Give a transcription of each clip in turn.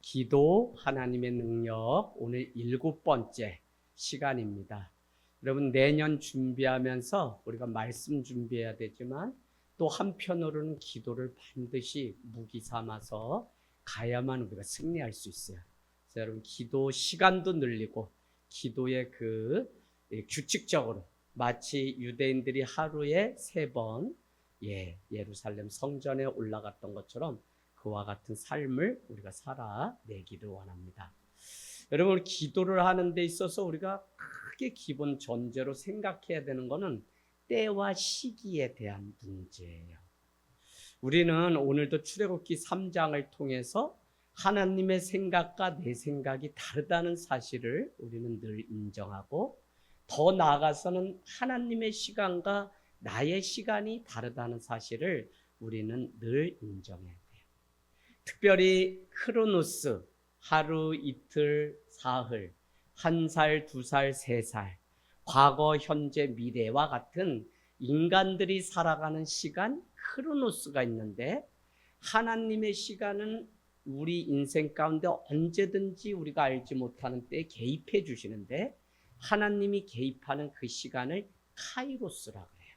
기도 하나님의 능력 오늘 7번째 시간입니다. 여러분 내년 준비하면서 우리가 말씀 준비해야 되지만 또 한편으로는 기도를 반드시 무기 삼아서 가야만 우리가 승리할 수 있어요. 그래서 여러분 기도 시간도 늘리고 기도의 규칙적으로 마치 유대인들이 하루에 3번 예루살렘 성전에 올라갔던 것처럼 그와 같은 삶을 우리가 살아내기를 원합니다. 여러분 기도를 하는 데 있어서 우리가 크게 기본 전제로 생각해야 되는 것은 때와 시기에 대한 문제예요. 우리는 오늘도 출애굽기 3장을 통해서 하나님의 생각과 내 생각이 다르다는 사실을 우리는 늘 인정하고 더 나아가서는 하나님의 시간과 나의 시간이 다르다는 사실을 우리는 늘 인정해야 돼요. 특별히 크로노스, 하루, 이틀, 사흘, 1살, 2살, 3살, 과거, 현재, 미래와 같은 인간들이 살아가는 시간, 크로노스가 있는데 하나님의 시간은 우리 인생 가운데 언제든지 우리가 알지 못하는 때에 개입해 주시는데 하나님이 개입하는 그 시간을 카이로스라고 해요.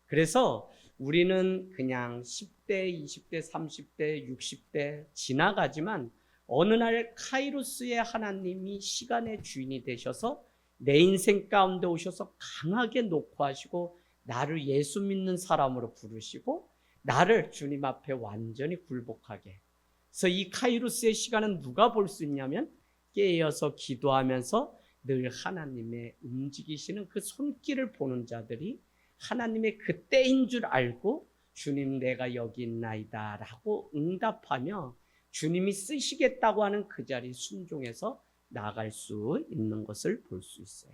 그래서 우리는 그냥 10대, 20대, 30대, 60대 지나가지만 어느 날 카이로스의 하나님이 시간의 주인이 되셔서 내 인생 가운데 오셔서 강하게 녹화하시고 나를 예수 믿는 사람으로 부르시고 나를 주님 앞에 완전히 굴복하게. 그래서 이 카이로스의 시간은 누가 볼 수 있냐면 깨어서 기도하면서 늘 하나님의 움직이시는 그 손길을 보는 자들이 하나님의 그 때인 줄 알고 주님 내가 여기 있나이다 라고 응답하며 주님이 쓰시겠다고 하는 그 자리에 순종해서 나아갈 수 있는 것을 볼 수 있어요.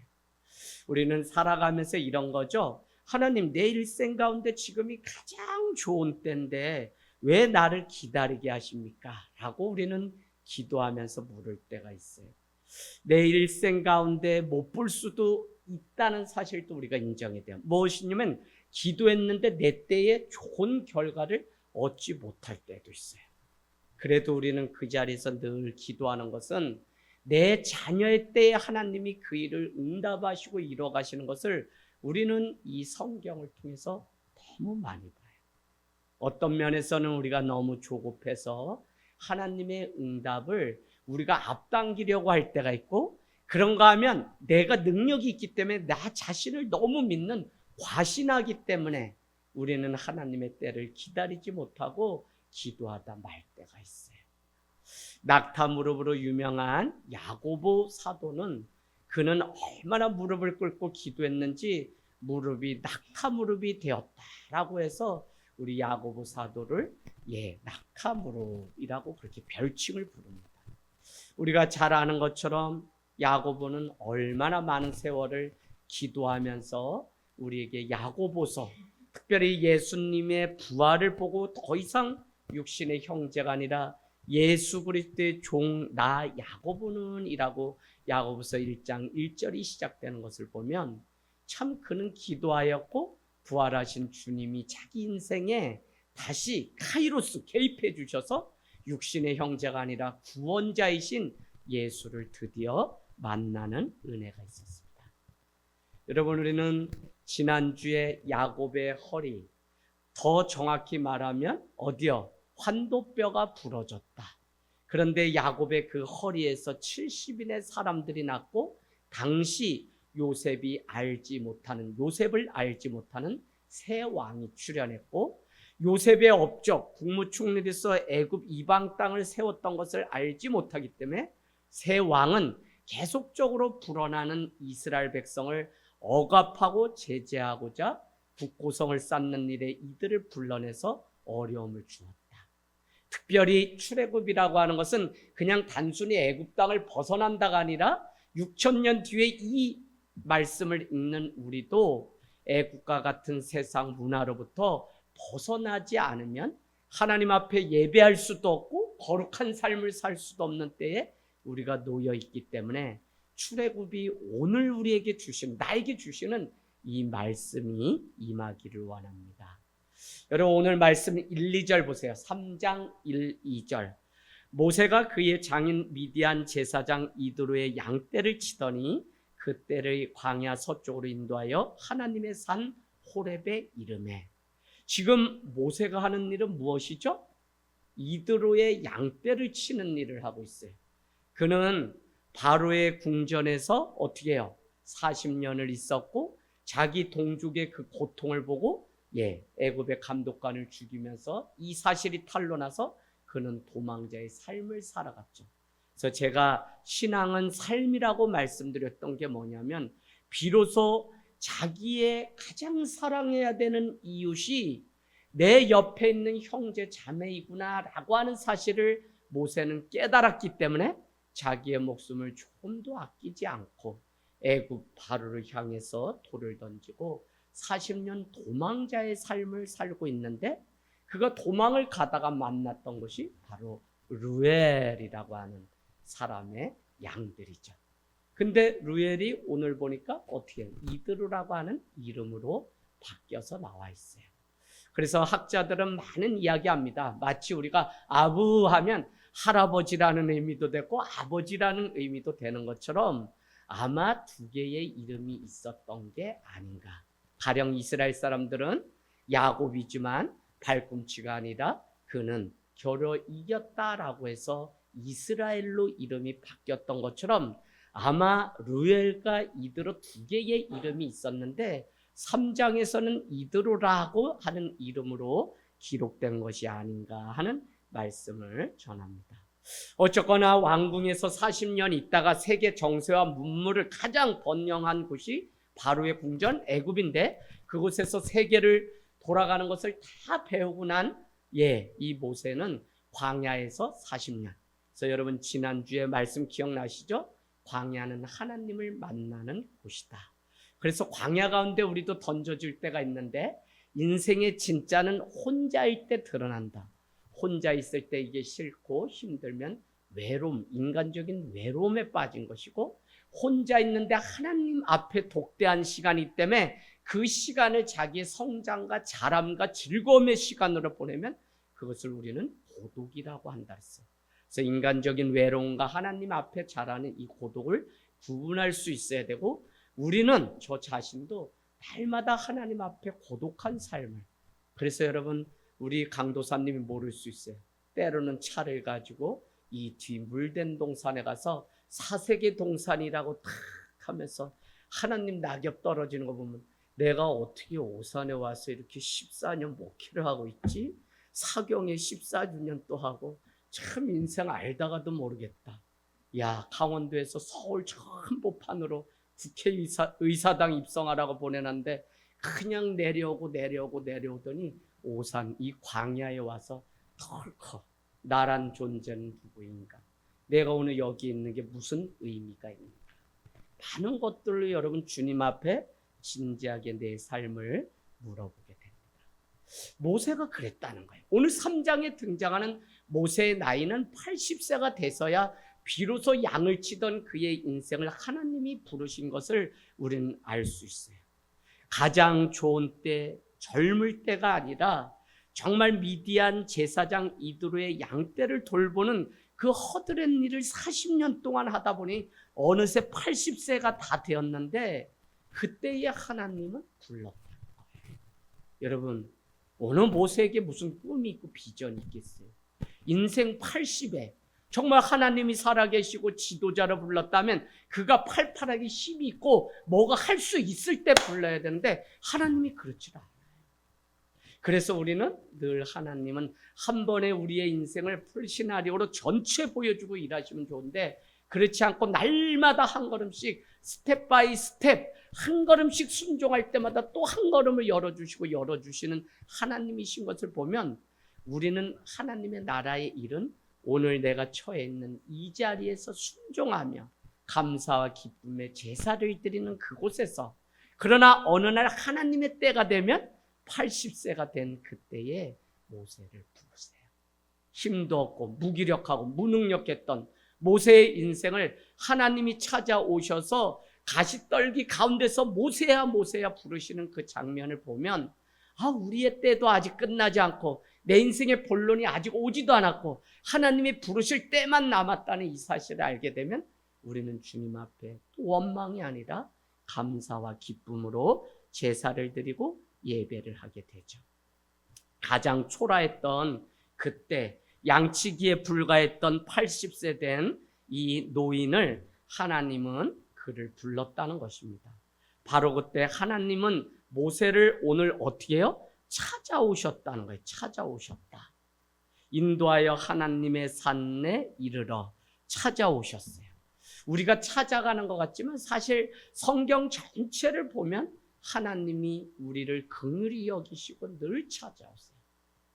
우리는 살아가면서 이런 거죠. 하나님 내 일생 가운데 지금이 가장 좋은 때인데 왜 나를 기다리게 하십니까? 라고 우리는 기도하면서 물을 때가 있어요. 내 일생 가운데 못 볼 수도 있다는 사실도 우리가 인정해야 돼요. 무엇이냐면 기도했는데 내 때에 좋은 결과를 얻지 못할 때도 있어요. 그래도 우리는 그 자리에서 늘 기도하는 것은 내 자녀의 때에 하나님이 그 일을 응답하시고 이뤄가시는 것을 우리는 이 성경을 통해서 너무 많이 봐요. 어떤 면에서는 우리가 너무 조급해서 하나님의 응답을 우리가 앞당기려고 할 때가 있고 그런가 하면 내가 능력이 있기 때문에 나 자신을 너무 믿는 과신하기 때문에 우리는 하나님의 때를 기다리지 못하고 기도하다 말 때가 있어요. 낙타 무릎으로 유명한 야고보 사도는 그는 얼마나 무릎을 꿇고 기도했는지 무릎이 낙타 무릎이 되었다라고 해서 우리 야고보 사도를 낙타 무릎이라고 그렇게 별칭을 부릅니다. 우리가 잘 아는 것처럼 야고보는 얼마나 많은 세월을 기도하면서 우리에게 야고보서 특별히 예수님의 부활을 보고 더 이상 육신의 형제가 아니라 예수 그리스도의 종 나 야고보는 이라고 야고보서 1장 1절이 시작되는 것을 보면 참 그는 기도하였고 부활하신 주님이 자기 인생에 다시 카이로스 개입해 주셔서 육신의 형제가 아니라 구원자이신 예수를 드디어 만나는 은혜가 있었습니다. 여러분 우리는 지난주에 야곱의 허리, 더 정확히 말하면 어디요? 환도뼈가 부러졌다. 그런데 야곱의 그 허리에서 70인의 사람들이 났고 당시 요셉을 알지 못하는 새 왕이 출현했고 요셉의 업적, 국무총리로서 애굽 이방 땅을 세웠던 것을 알지 못하기 때문에 새 왕은 계속적으로 불어나는 이스라엘 백성을 억압하고 제재하고자 국고성을 쌓는 일에 이들을 불러내서 어려움을 주었다. 특별히 출애굽이라고 하는 것은 그냥 단순히 애굽 땅을 벗어난다가 아니라 6,000년 뒤에 이 말씀을 읽는 우리도 애굽과 같은 세상 문화로부터 벗어나지 않으면 하나님 앞에 예배할 수도 없고 거룩한 삶을 살 수도 없는 때에 우리가 놓여 있기 때문에 출애굽이 오늘 우리에게 나에게 주시는 이 말씀이 임하기를 원합니다. 여러분 오늘 말씀 1, 2절 보세요. 3장 1, 2절 모세가 그의 장인 미디안 제사장 이드로의 양떼를 치더니 그 떼를 광야 서쪽으로 인도하여 하나님의 산 호렙에 이르매. 지금 모세가 하는 일은 무엇이죠? 이드로의 양떼를 치는 일을 하고 있어요. 그는 바로의 궁전에서 어떻게 해요? 40년을 있었고 자기 동족의 그 고통을 보고 애굽의 감독관을 죽이면서 이 사실이 탄로나서 그는 도망자의 삶을 살아갔죠. 그래서 제가 신앙은 삶이라고 말씀드렸던 게 뭐냐면 비로소 자기의 가장 사랑해야 되는 이웃이 내 옆에 있는 형제 자매이구나라고 하는 사실을 모세는 깨달았기 때문에 자기의 목숨을 조금도 아끼지 않고 애굽 바로를 향해서 돌을 던지고 40년 도망자의 삶을 살고 있는데 그가 도망을 가다가 만났던 것이 바로 루엘이라고 하는 사람의 양들이죠. 근데 루엘이 오늘 보니까 어떻게 이드로라고 하는 이름으로 바뀌어서 나와 있어요. 그래서 학자들은 많은 이야기합니다. 마치 우리가 아부 하면 할아버지라는 의미도 되고 아버지라는 의미도 되는 것처럼 아마 두 개의 이름이 있었던 게 아닌가. 가령 이스라엘 사람들은 야곱이지만 발꿈치가 아니라 그는 겨뤄 이겼다라고 해서 이스라엘로 이름이 바뀌었던 것처럼 아마 루엘과 이드로 두 개의 이름이 있었는데 3장에서는 이드로라고 하는 이름으로 기록된 것이 아닌가 하는 말씀을 전합니다. 어쨌거나 왕궁에서 40년 있다가 세계 정세와 문물을 가장 번영한 곳이 바로의 궁전 애굽인데 그곳에서 세계를 돌아가는 것을 다 배우고 난 이 모세는 광야에서 40년. 그래서 여러분 지난주에 말씀 기억나시죠? 광야는 하나님을 만나는 곳이다. 그래서 광야 가운데 우리도 던져질 때가 있는데 인생의 진짜는 혼자일 때 드러난다. 혼자 있을 때 이게 싫고 힘들면 외로움, 인간적인 외로움에 빠진 것이고 혼자 있는데 하나님 앞에 독대한 시간이 있기 때문에 그 시간을 자기의 성장과 자람과 즐거움의 시간으로 보내면 그것을 우리는 고독이라고 한다 했어요. 그래서 인간적인 외로움과 하나님 앞에 자라는 이 고독을 구분할 수 있어야 되고 우리는 저 자신도 날마다 하나님 앞에 고독한 삶을 그래서 여러분 우리 강도사님이 모를 수 있어요. 때로는 차를 가지고 이 뒤 물된 동산에 가서 사색의 동산이라고 탁 하면서 하나님 낙엽 떨어지는 거 보면 내가 어떻게 오산에 와서 이렇게 14년 목회를 하고 있지? 사경에 14주년 또 하고 참 인생 알다가도 모르겠다. 야 강원도에서 서울 저 한복판으로 국회의사당 입성하라고 보내놨는데 그냥 내려오더니 오산 이 광야에 와서 덜컥 나란 존재는 누구인가? 내가 오늘 여기 있는 게 무슨 의미가 있는가? 많은 것들로 여러분 주님 앞에 진지하게 내 삶을 물어보게 됩니다. 모세가 그랬다는 거예요. 오늘 3장에 등장하는 모세의 나이는 80세가 돼서야 비로소 양을 치던 그의 인생을 하나님이 부르신 것을 우리는 알 수 있어요. 가장 좋은 때, 젊을 때가 아니라 정말 미디안 제사장 이드로의 양떼를 돌보는 그 허드렛 일을 40년 동안 하다 보니 어느새 80세가 다 되었는데 그때의 하나님은 불렀다는 거예요. 여러분 어느 모세에게 무슨 꿈이 있고 비전이 있겠어요? 인생 80에 정말 하나님이 살아계시고 지도자로 불렀다면 그가 팔팔하게 힘이 있고 뭐가 할 수 있을 때 불러야 되는데 하나님이 그렇지 않아요. 그래서 우리는 늘 하나님은 한 번에 우리의 인생을 풀시나리오로 전체 보여주고 일하시면 좋은데 그렇지 않고 날마다 한 걸음씩 스텝 바이 스텝 한 걸음씩 순종할 때마다 또 한 걸음을 열어주시는 하나님이신 것을 보면 우리는 하나님의 나라의 일은 오늘 내가 처해 있는 이 자리에서 순종하며 감사와 기쁨의 제사를 드리는 그곳에서 그러나 어느 날 하나님의 때가 되면 80세가 된 그때에 모세를 부르세요. 힘도 없고 무기력하고 무능력했던 모세의 인생을 하나님이 찾아오셔서 가시떨기 가운데서 모세야 모세야 부르시는 그 장면을 보면 우리의 때도 아직 끝나지 않고 내 인생의 본론이 아직 오지도 않았고 하나님이 부르실 때만 남았다는 이 사실을 알게 되면 우리는 주님 앞에 또 원망이 아니라 감사와 기쁨으로 제사를 드리고 예배를 하게 되죠. 가장 초라했던 그때 양치기에 불과했던 80세 된 이 노인을 하나님은 그를 불렀다는 것입니다. 바로 그때 하나님은 모세를 오늘 어떻게 해요? 찾아오셨다는 거예요. 찾아오셨다. 인도하여 하나님의 산에 이르러 찾아오셨어요. 우리가 찾아가는 것 같지만 사실 성경 전체를 보면 하나님이 우리를 긍휼히 여기시고 늘 찾아오세요.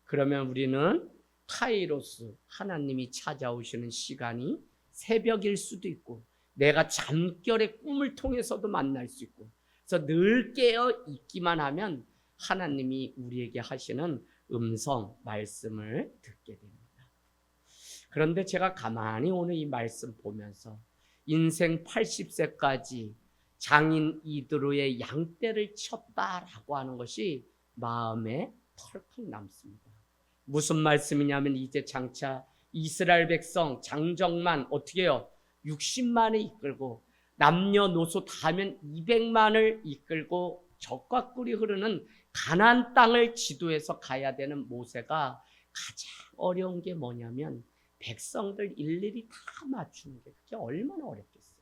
그러면 우리는 카이로스, 하나님이 찾아오시는 시간이 새벽일 수도 있고 내가 잠결의 꿈을 통해서도 만날 수 있고, 그래서 늘 깨어 있기만 하면 하나님이 우리에게 하시는 음성, 말씀을 듣게 됩니다. 그런데 제가 가만히 오늘 이 말씀 보면서 인생 80세까지 장인 이드로의 양떼를 쳤다라고 하는 것이 마음에 털컥 남습니다. 무슨 말씀이냐면 이제 장차 이스라엘 백성 장정만 어떻게 해요? 60만을 이끌고 남녀노소 다 하면 200만을 이끌고 적과 꿀이 흐르는 가나안 땅을 지도해서 가야 되는 모세가 가장 어려운 게 뭐냐면 백성들 일일이 다 맞추는 게 그게 얼마나 어렵겠어요.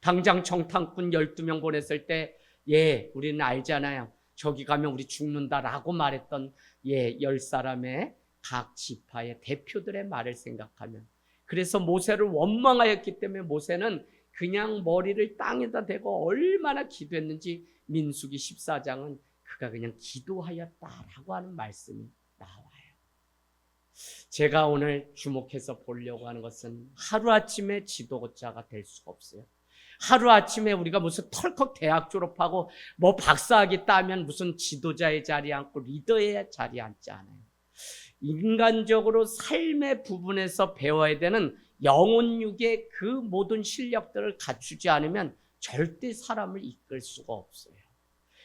당장 정탐꾼 12명 보냈을 때 우리는 알잖아요. 저기 가면 우리 죽는다라고 말했던 10사람의 각 지파의 대표들의 말을 생각하면, 그래서 모세를 원망하였기 때문에 모세는 그냥 머리를 땅에다 대고 얼마나 기도했는지 민수기 14장은 그가 그냥 기도하였다라고 하는 말씀이 나와요. 제가 오늘 주목해서 보려고 하는 것은 하루아침에 지도자가 될 수가 없어요. 하루아침에 우리가 무슨 털컥 대학 졸업하고 뭐 박사학위 따면 무슨 지도자의 자리에 앉고 리더의 자리에 앉지 않아요. 인간적으로 삶의 부분에서 배워야 되는 영혼육의 그 모든 실력들을 갖추지 않으면 절대 사람을 이끌 수가 없어요.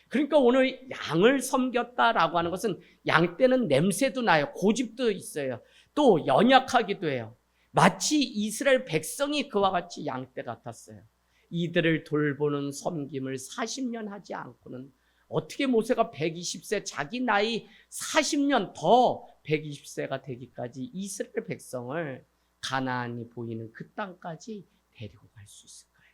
그러니까 오늘 양을 섬겼다라고 하는 것은 양떼는 냄새도 나요. 고집도 있어요. 또 연약하기도 해요. 마치 이스라엘 백성이 그와 같이 양떼 같았어요. 이들을 돌보는 섬김을 40년 하지 않고는 어떻게 모세가 120세 자기 나이 40년 더 120세가 되기까지 이스라엘 백성을 가나안이 보이는 그 땅까지 데리고 갈 수 있을까요?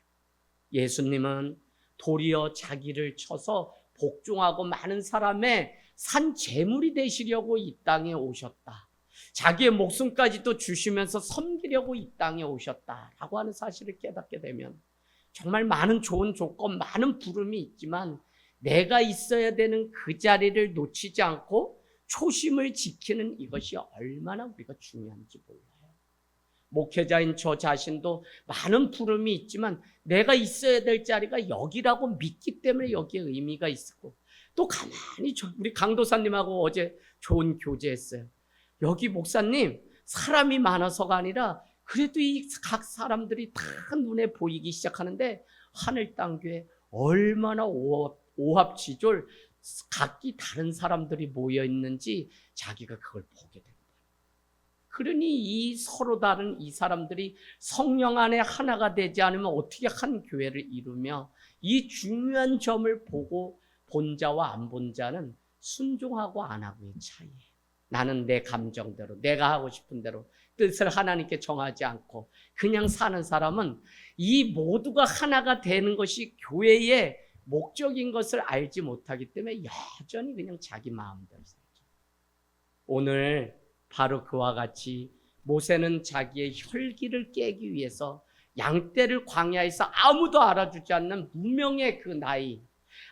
예수님은 도리어 자기를 쳐서 복종하고 많은 사람의 산 제물이 되시려고 이 땅에 오셨다. 자기의 목숨까지도 주시면서 섬기려고 이 땅에 오셨다라고 하는 사실을 깨닫게 되면 정말 많은 좋은 조건, 많은 부름이 있지만 내가 있어야 되는 그 자리를 놓치지 않고 초심을 지키는 이것이 얼마나 우리가 중요한지 몰라요. 목회자인 저 자신도 많은 부름이 있지만 내가 있어야 될 자리가 여기라고 믿기 때문에 여기에 의미가 있었고, 또 가만히 우리 강도사님하고 어제 좋은 교제했어요. 여기 목사님 사람이 많아서가 아니라 그래도 이 각 사람들이 다 눈에 보이기 시작하는데 하늘 땅 교회 얼마나 오합지졸 각기 다른 사람들이 모여 있는지 자기가 그걸 보게 된다. 그러니 이 서로 다른 이 사람들이 성령 안에 하나가 되지 않으면 어떻게 한 교회를 이루며, 이 중요한 점을 보고 본 자와 안 본 자는 순종하고 안 하고의 차이예요. 나는 내 감정대로 내가 하고 싶은 대로 뜻을 하나님께 정하지 않고 그냥 사는 사람은 이 모두가 하나가 되는 것이 교회의 목적인 것을 알지 못하기 때문에 여전히 그냥 자기 마음대로 살죠. 오늘 바로 그와 같이 모세는 자기의 혈기를 깨기 위해서 양떼를 광야에서 아무도 알아주지 않는 무명의 그 나이,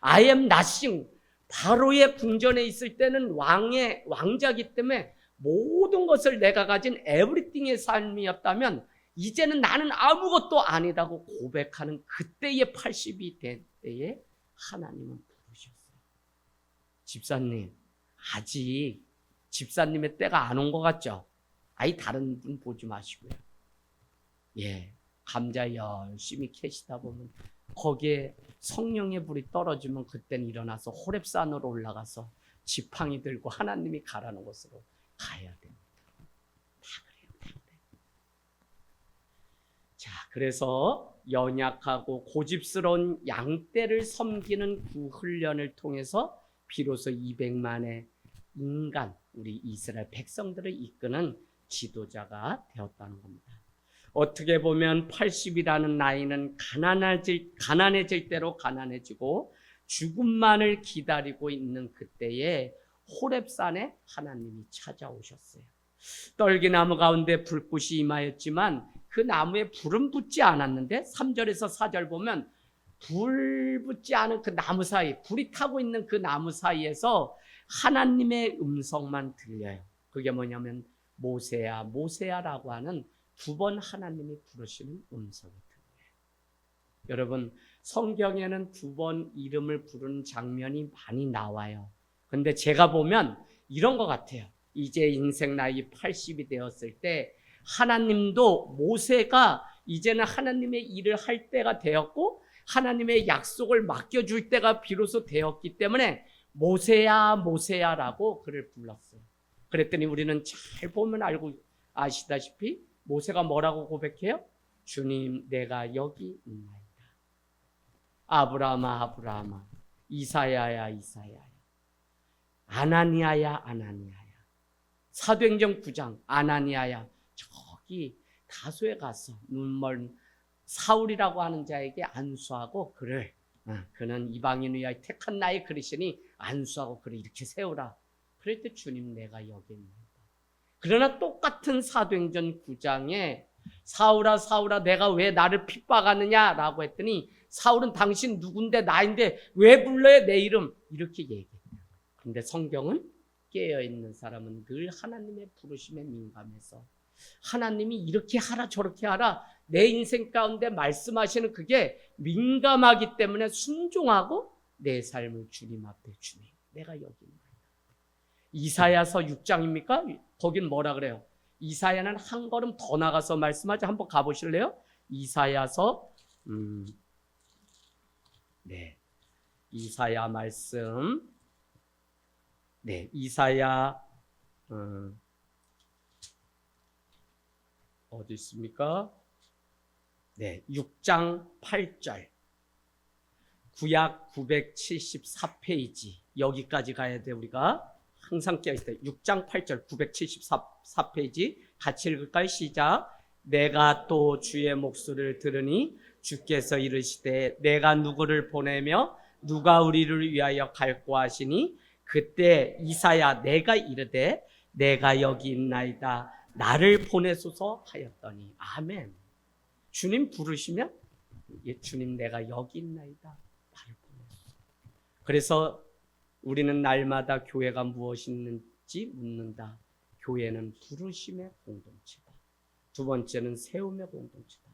I am nothing, 바로의 궁전에 있을 때는 왕자기 때문에 모든 것을 내가 가진 에브리띵의 삶이었다면 이제는 나는 아무것도 아니라고 고백하는 그때의 80이 된 때에 하나님은 부르셨어요. 집사님, 아직 집사님의 때가 안 온 것 같죠? 다른 분 보지 마시고요. 감자 열심히 캐시다 보면 거기에 성령의 불이 떨어지면 그때는 일어나서 호렙산으로 올라가서 지팡이 들고 하나님이 가라는 곳으로 가야 됩니다. 다 그래요. 다 그래요. 자, 그래서 연약하고 고집스러운 양떼를 섬기는 그 훈련을 통해서 비로소 200만의 인간, 우리 이스라엘 백성들을 이끄는 지도자가 되었다는 겁니다. 어떻게 보면 80이라는 나이는 가난해질 대로 가난해지고 죽음만을 기다리고 있는 그때에 호렙산에 하나님이 찾아오셨어요. 떨기나무 가운데 불꽃이 임하였지만 그 나무에 불은 붙지 않았는데 3절에서 4절 보면 불 붙지 않은 그 나무 사이, 불이 타고 있는 그 나무 사이에서 하나님의 음성만 들려요. 그게 뭐냐면 모세야 모세야라고 하는 2번 하나님이 부르시는 음성이 들려요. 여러분, 성경에는 2번 이름을 부르는 장면이 많이 나와요. 근데 제가 보면 이런 것 같아요. 이제 인생 나이 80이 되었을 때 하나님도 모세가 이제는 하나님의 일을 할 때가 되었고 하나님의 약속을 맡겨줄 때가 비로소 되었기 때문에 모세야 모세야라고 그를 불렀어요. 그랬더니 우리는 잘 보면 알고 아시다시피 모세가 뭐라고 고백해요? 주님, 내가 여기 있나이다. 아브라함아 아브라함아, 이사야야 이사야야, 아나니아야 아나니아야. 사도행전 9장 아나니아야 저기 다소에 가서 눈먼 사울이라고 하는 자에게 안수하고 그는 이방인 위하여 택한 나의 그리스니 안수하고 그를 이렇게 세우라. 그럴 때 주님 내가 여기 있나이다. 그러나 똑같은 사도행전 9장에 사울아 사울아 내가 왜 나를 핍박하느냐라고 했더니 사울은 당신 누군데 나인데 왜 불러요 내 이름 이렇게 얘기해요. 그런데 성경은 깨어있는 사람은 늘 하나님의 부르심에 민감해서 하나님이 이렇게 하라 저렇게 하라 내 인생 가운데 말씀하시는 그게 민감하기 때문에 순종하고 내 삶을 주님 앞에 주님 내가 여기 있나이다. 이사야서 6장입니까? 거긴 뭐라 그래요? 이사야는 한 걸음 더 나가서 말씀하죠. 한번 가보실래요? 이사야서 이사야 말씀 이사야 어디 있습니까? 6장 8절 구약 974페이지 여기까지 가야 돼. 우리가 항상 깨어있다. 6장 8절 974페이지 같이 읽을까요? 시작. 내가 또 주의 목소리를 들으니 주께서 이르시되 내가 누구를 보내며 누가 우리를 위하여 갈고 하시니 그때 이사야 내가 이르되 내가 여기 있나이다 나를 보내소서 하였더니 아멘. 주님 부르시면 주님 내가 여기 있나이다 나를 보내소서. 그래서 우리는 날마다 교회가 무엇인지 묻는다. 교회는 부르심의 공동체다. 2번째는 세움의 공동체다.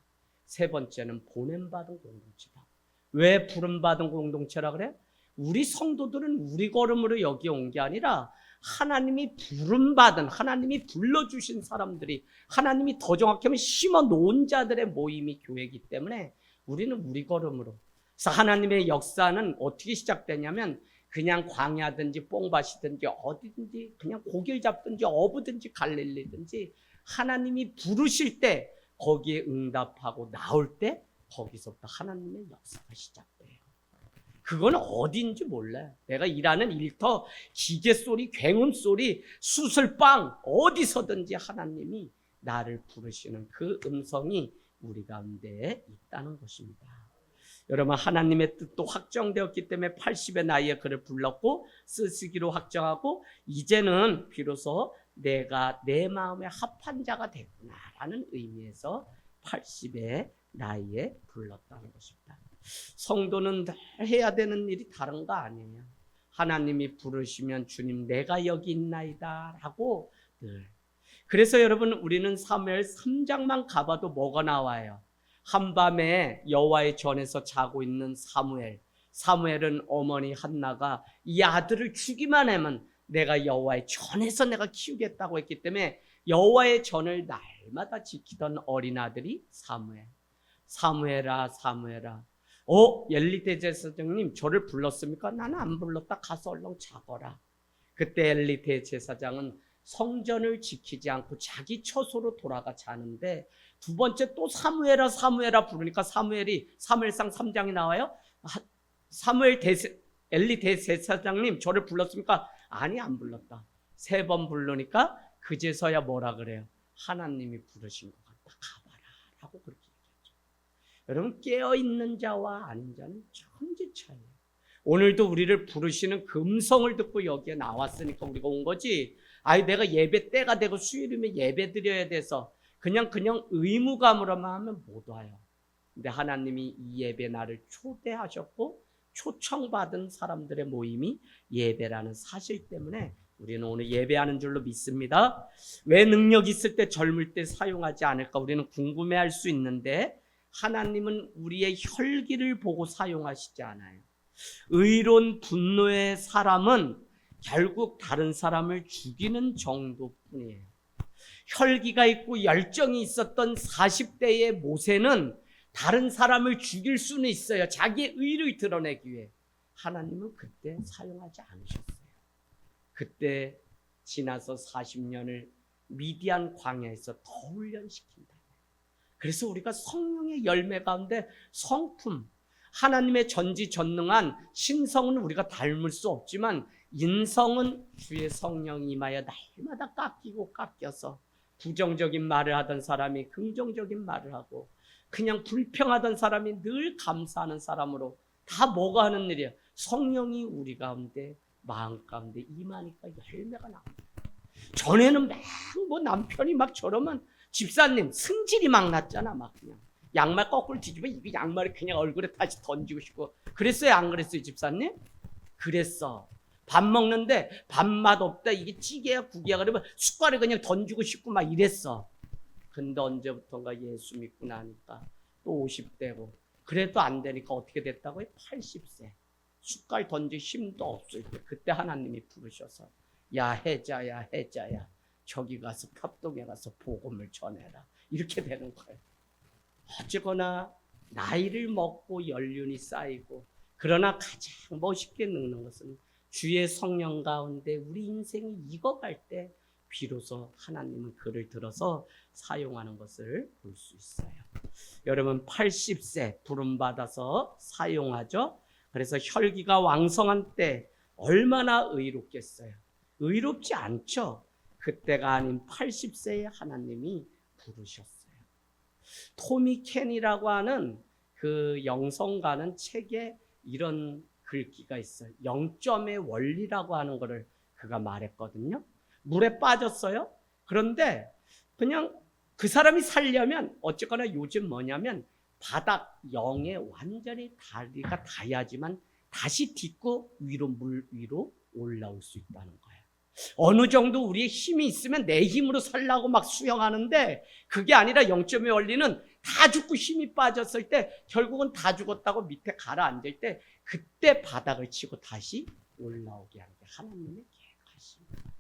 3번째는 보냄받은 공동체다. 왜 부름받은 공동체라 그래? 우리 성도들은 우리 걸음으로 여기 온 게 아니라 하나님이 부름받은 하나님이 불러주신 사람들이 하나님이 더 정확하면 심어 놓은 자들의 모임이 교회이기 때문에 우리는 우리 걸음으로. 그래서 하나님의 역사는 어떻게 시작되냐면 그냥 광야든지 뽕밭이든지 어디든지 그냥 고기를 잡든지 어부든지 갈릴리든지 하나님이 부르실 때 거기에 응답하고 나올 때 거기서부터 하나님의 역사가 시작돼요. 그건 어딘지 몰라요. 내가 일하는 일터, 기계 소리, 굉음 소리, 수술방 어디서든지 하나님이 나를 부르시는 그 음성이 우리 가운데 있다는 것입니다. 여러분 하나님의 뜻도 확정되었기 때문에 80의 나이에 그를 불렀고 쓰시기로 확정하고 이제는 비로소 내가 내 마음에 합한 자가 됐구나라는 의미에서 80의 나이에 불렀다는 것입니다. 성도는 해야 되는 일이 다른 거 아니에요. 하나님이 부르시면 주님 내가 여기 있나이다 라고 늘. 그래서 여러분 우리는 사무엘 3장만 가봐도 뭐가 나와요? 한밤에 여호와의 전에서 자고 있는 사무엘은 어머니 한나가 이 아들을 주기만 하면 내가 여호와의 전에서 내가 키우겠다고 했기 때문에 여호와의 전을 날마다 지키던 어린 아들이 사무엘아 엘리 대제사장님 저를 불렀습니까? 나는 안 불렀다. 가서 얼른 자거라. 그때 엘리 대제사장은 성전을 지키지 않고 자기 처소로 돌아가 자는데 두 번째 또 사무엘아 사무엘아 부르니까 사무엘상 3장이 나와요. 엘리 대제사장님 저를 불렀습니까? 아니 안 불렀다. 3번 부르니까 그제서야 뭐라 그래요? 하나님이 부르신 것 같다. 가봐라 라고 그렇게 얘기하죠. 여러분 깨어있는 자와 아닌 자는 천지 차이예요. 오늘도 우리를 부르시는 그 음성을 듣고 여기에 나왔으니까 우리가 온 거지. 아이 내가 예배 때가 되고 수요일이면 예배 드려야 돼서 그냥 의무감으로만 하면 못 와요. 근데 하나님이 이 예배 나를 초대하셨고 초청받은 사람들의 모임이 예배라는 사실 때문에 우리는 오늘 예배하는 줄로 믿습니다. 왜 능력 있을 때 젊을 때 사용하지 않을까 우리는 궁금해할 수 있는데 하나님은 우리의 혈기를 보고 사용하시지 않아요. 의로운 분노의 사람은 결국 다른 사람을 죽이는 정도뿐이에요. 혈기가 있고 열정이 있었던 40대의 모세는 다른 사람을 죽일 수는 있어요. 자기의 의를 드러내기 위해. 하나님은 그때 사용하지 않으셨어요. 그때 지나서 40년을 미디안 광야에서 더 훈련시킨다. 그래서 우리가 성령의 열매 가운데 성품, 하나님의 전지전능한 신성은 우리가 닮을 수 없지만 인성은 주의 성령이 임하여 날마다 깎이고 깎여서 부정적인 말을 하던 사람이 긍정적인 말을 하고 그냥 불평하던 사람이 늘 감사하는 사람으로 다 뭐가 하는 일이야? 성령이 우리 가운데 마음 가운데 임하니까 열매가 나옵니다. 전에는 막 뭐 남편이 막 저러면 집사님 승질이 막 났잖아. 막 그냥 양말 거꾸로 뒤집어 이거 양말을 그냥 얼굴에 다시 던지고 싶고 그랬어요? 안 그랬어요 집사님? 그랬어. 밥 먹는데 밥맛 없다 이게 찌개야 국이야 그러면 숟갈을 그냥 던지고 싶고 막 이랬어. 근데 언제부턴가 예수 믿고 나니까 또 50대고 그래도 안 되니까 어떻게 됐다고요? 80세 숟갈 던질 힘도 없을 때 그때 하나님이 부르셔서 야 해자야 저기 가서 협동에 가서 복음을 전해라 이렇게 되는 거예요. 어쨌거나 나이를 먹고 연륜이 쌓이고 그러나 가장 멋있게 늙는 것은 주의 성령 가운데 우리 인생이 익어갈 때 비로소 하나님은 그를 들어서 사용하는 것을 볼 수 있어요. 여러분 80세 부름받아서 사용하죠. 그래서 혈기가 왕성한 때 얼마나 의롭겠어요. 의롭지 않죠. 그때가 아닌 80세에 하나님이 부르셨어요. 토미 켄이라고 하는 그 영성가는 책에 이런 글귀가 있어요. 0점의 원리라고 하는 거를 그가 말했거든요. 물에 빠졌어요. 그런데 그냥 그 사람이 살려면 어쨌거나 요즘 뭐냐면 바닥 0에 완전히 다리가 닿아야지만 다시 딛고 물 위로 올라올 수 있다는 거예요. 어느 정도 우리의 힘이 있으면 내 힘으로 살라고 막 수영하는데 그게 아니라 0점의 원리는 다 죽고 힘이 빠졌을 때 결국은 다 죽었다고 밑에 가라앉을 때 그때 바닥을 치고 다시 올라오게 하는 게 하나님의 계획하십니다.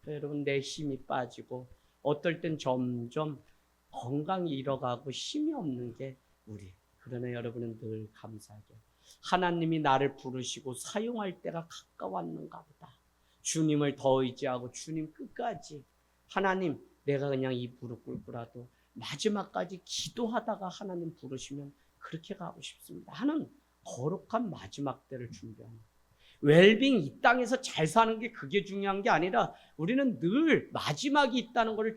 여러분 내 힘이 빠지고 어떨 땐 점점 건강이 잃어가고 힘이 없는 게 우리. 그러나 여러분은 늘 감사하게 하나님이 나를 부르시고 사용할 때가 가까웠는가 보다. 주님을 더 의지하고 주님 끝까지 하나님 내가 그냥 이 무릎 꿇고라도 마지막까지 기도하다가 하나님 부르시면 그렇게 가고 싶습니다 하는 거룩한 마지막 때를 준비합니다. 웰빙 이 땅에서 잘 사는 게 그게 중요한 게 아니라 우리는 늘 마지막이 있다는 것을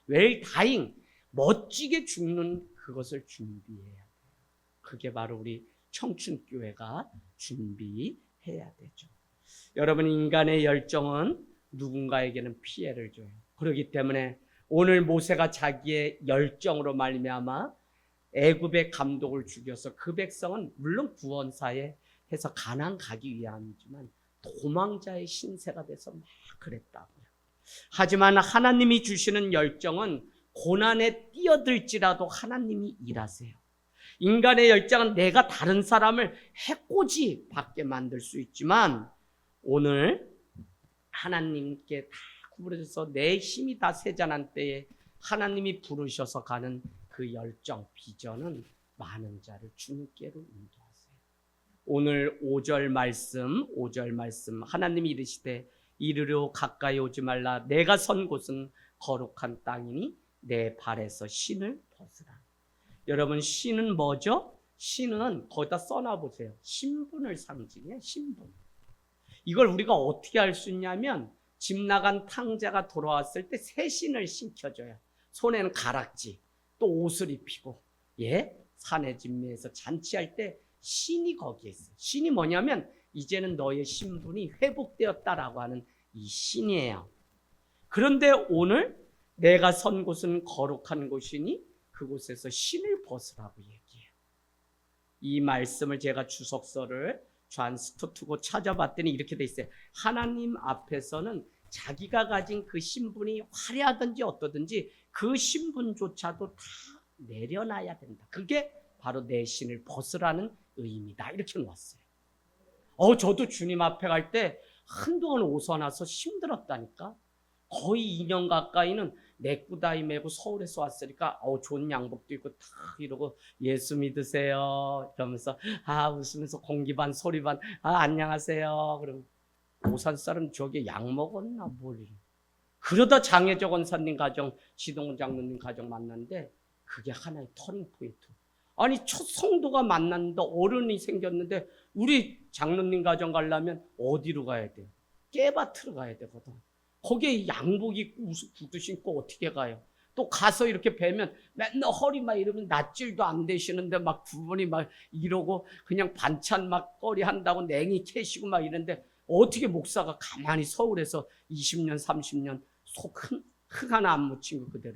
웰다잉 멋지게 죽는 그것을 준비해야 돼요. 그게 바로 우리 청춘교회가 준비해야 되죠. 여러분 인간의 열정은 누군가에게는 피해를 줘요. 그렇기 때문에 오늘 모세가 자기의 열정으로 말미암아 애굽의 감독을 죽여서 그 백성은 물론 구원사에 해서 가나안 가기 위함이지만 도망자의 신세가 돼서 막 그랬다고요. 하지만 하나님이 주시는 열정은 고난에 뛰어들지라도 하나님이 일하세요. 인간의 열정은 내가 다른 사람을 해코지 받게 만들 수 있지만 오늘 하나님께 다 구부러져서 내 힘이 다 쇠잔한 때에 하나님이 부르셔서 가는 그 열정, 비전은 많은 자를 주님께로 인도하세요. 오늘 5절 말씀 하나님이 이르시되 이르러 가까이 오지 말라. 내가 선 곳은 거룩한 땅이니 내 발에서 신을 벗으라. 여러분, 신은 뭐죠? 신은 거기다 써놔보세요. 신분을 상징해. 신분. 이걸 우리가 어떻게 알 수 있냐면 집 나간 탕자가 돌아왔을 때 새 신을 신겨줘요. 손에는 가락지, 또 옷을 입히고, 산의 진미에서 잔치할 때 신이 거기에 있어요. 신이 뭐냐면 이제는 너의 신분이 회복되었다라고 하는 이 신이에요. 그런데 오늘 내가 선 곳은 거룩한 곳이니 그곳에서 신을 벗으라고 얘기해요. 이 말씀을 제가 주석서를 존 스토트고 찾아봤더니 이렇게 돼 있어요. 하나님 앞에서는 자기가 가진 그 신분이 화려하든지 어떠든지 그 신분조차도 다 내려놔야 된다. 그게 바로 내 신을 벗으라는 의미다. 이렇게 놓았어요. 저도 주님 앞에 갈 때 한동안 오선와서 힘들었다니까. 거의 2년 가까이는 내꾸다이 메고 서울에서 왔으니까 좋은 양복도 입고 다 이러고 예수 믿으세요 이러면서 웃으면서 공기반 소리반 안녕하세요. 그럼 오산 사람 저게 약 먹었나 뭘. 그러다 장혜적 원사님 가정, 시동 장로님 가정 만났는데 그게 하나의 터닝 포인트. 아니 첫 성도가 만났는데 어른이 생겼는데 우리 장로님 가정 가려면 어디로 가야 돼요? 깨밭으로 가야 되거든. 거기에 양복 입고 구두 신고 어떻게 가요? 또 가서 이렇게 뵈면 맨날 허리 막 이러면 낯질도 안 되시는데 막 두 분이 막 이러고 그냥 반찬 막 거리 한다고 냉이 캐시고 막 이러는데 어떻게 목사가 가만히 서울에서 20년 30년 속 흙 하나 안 묻힌 거 그대로.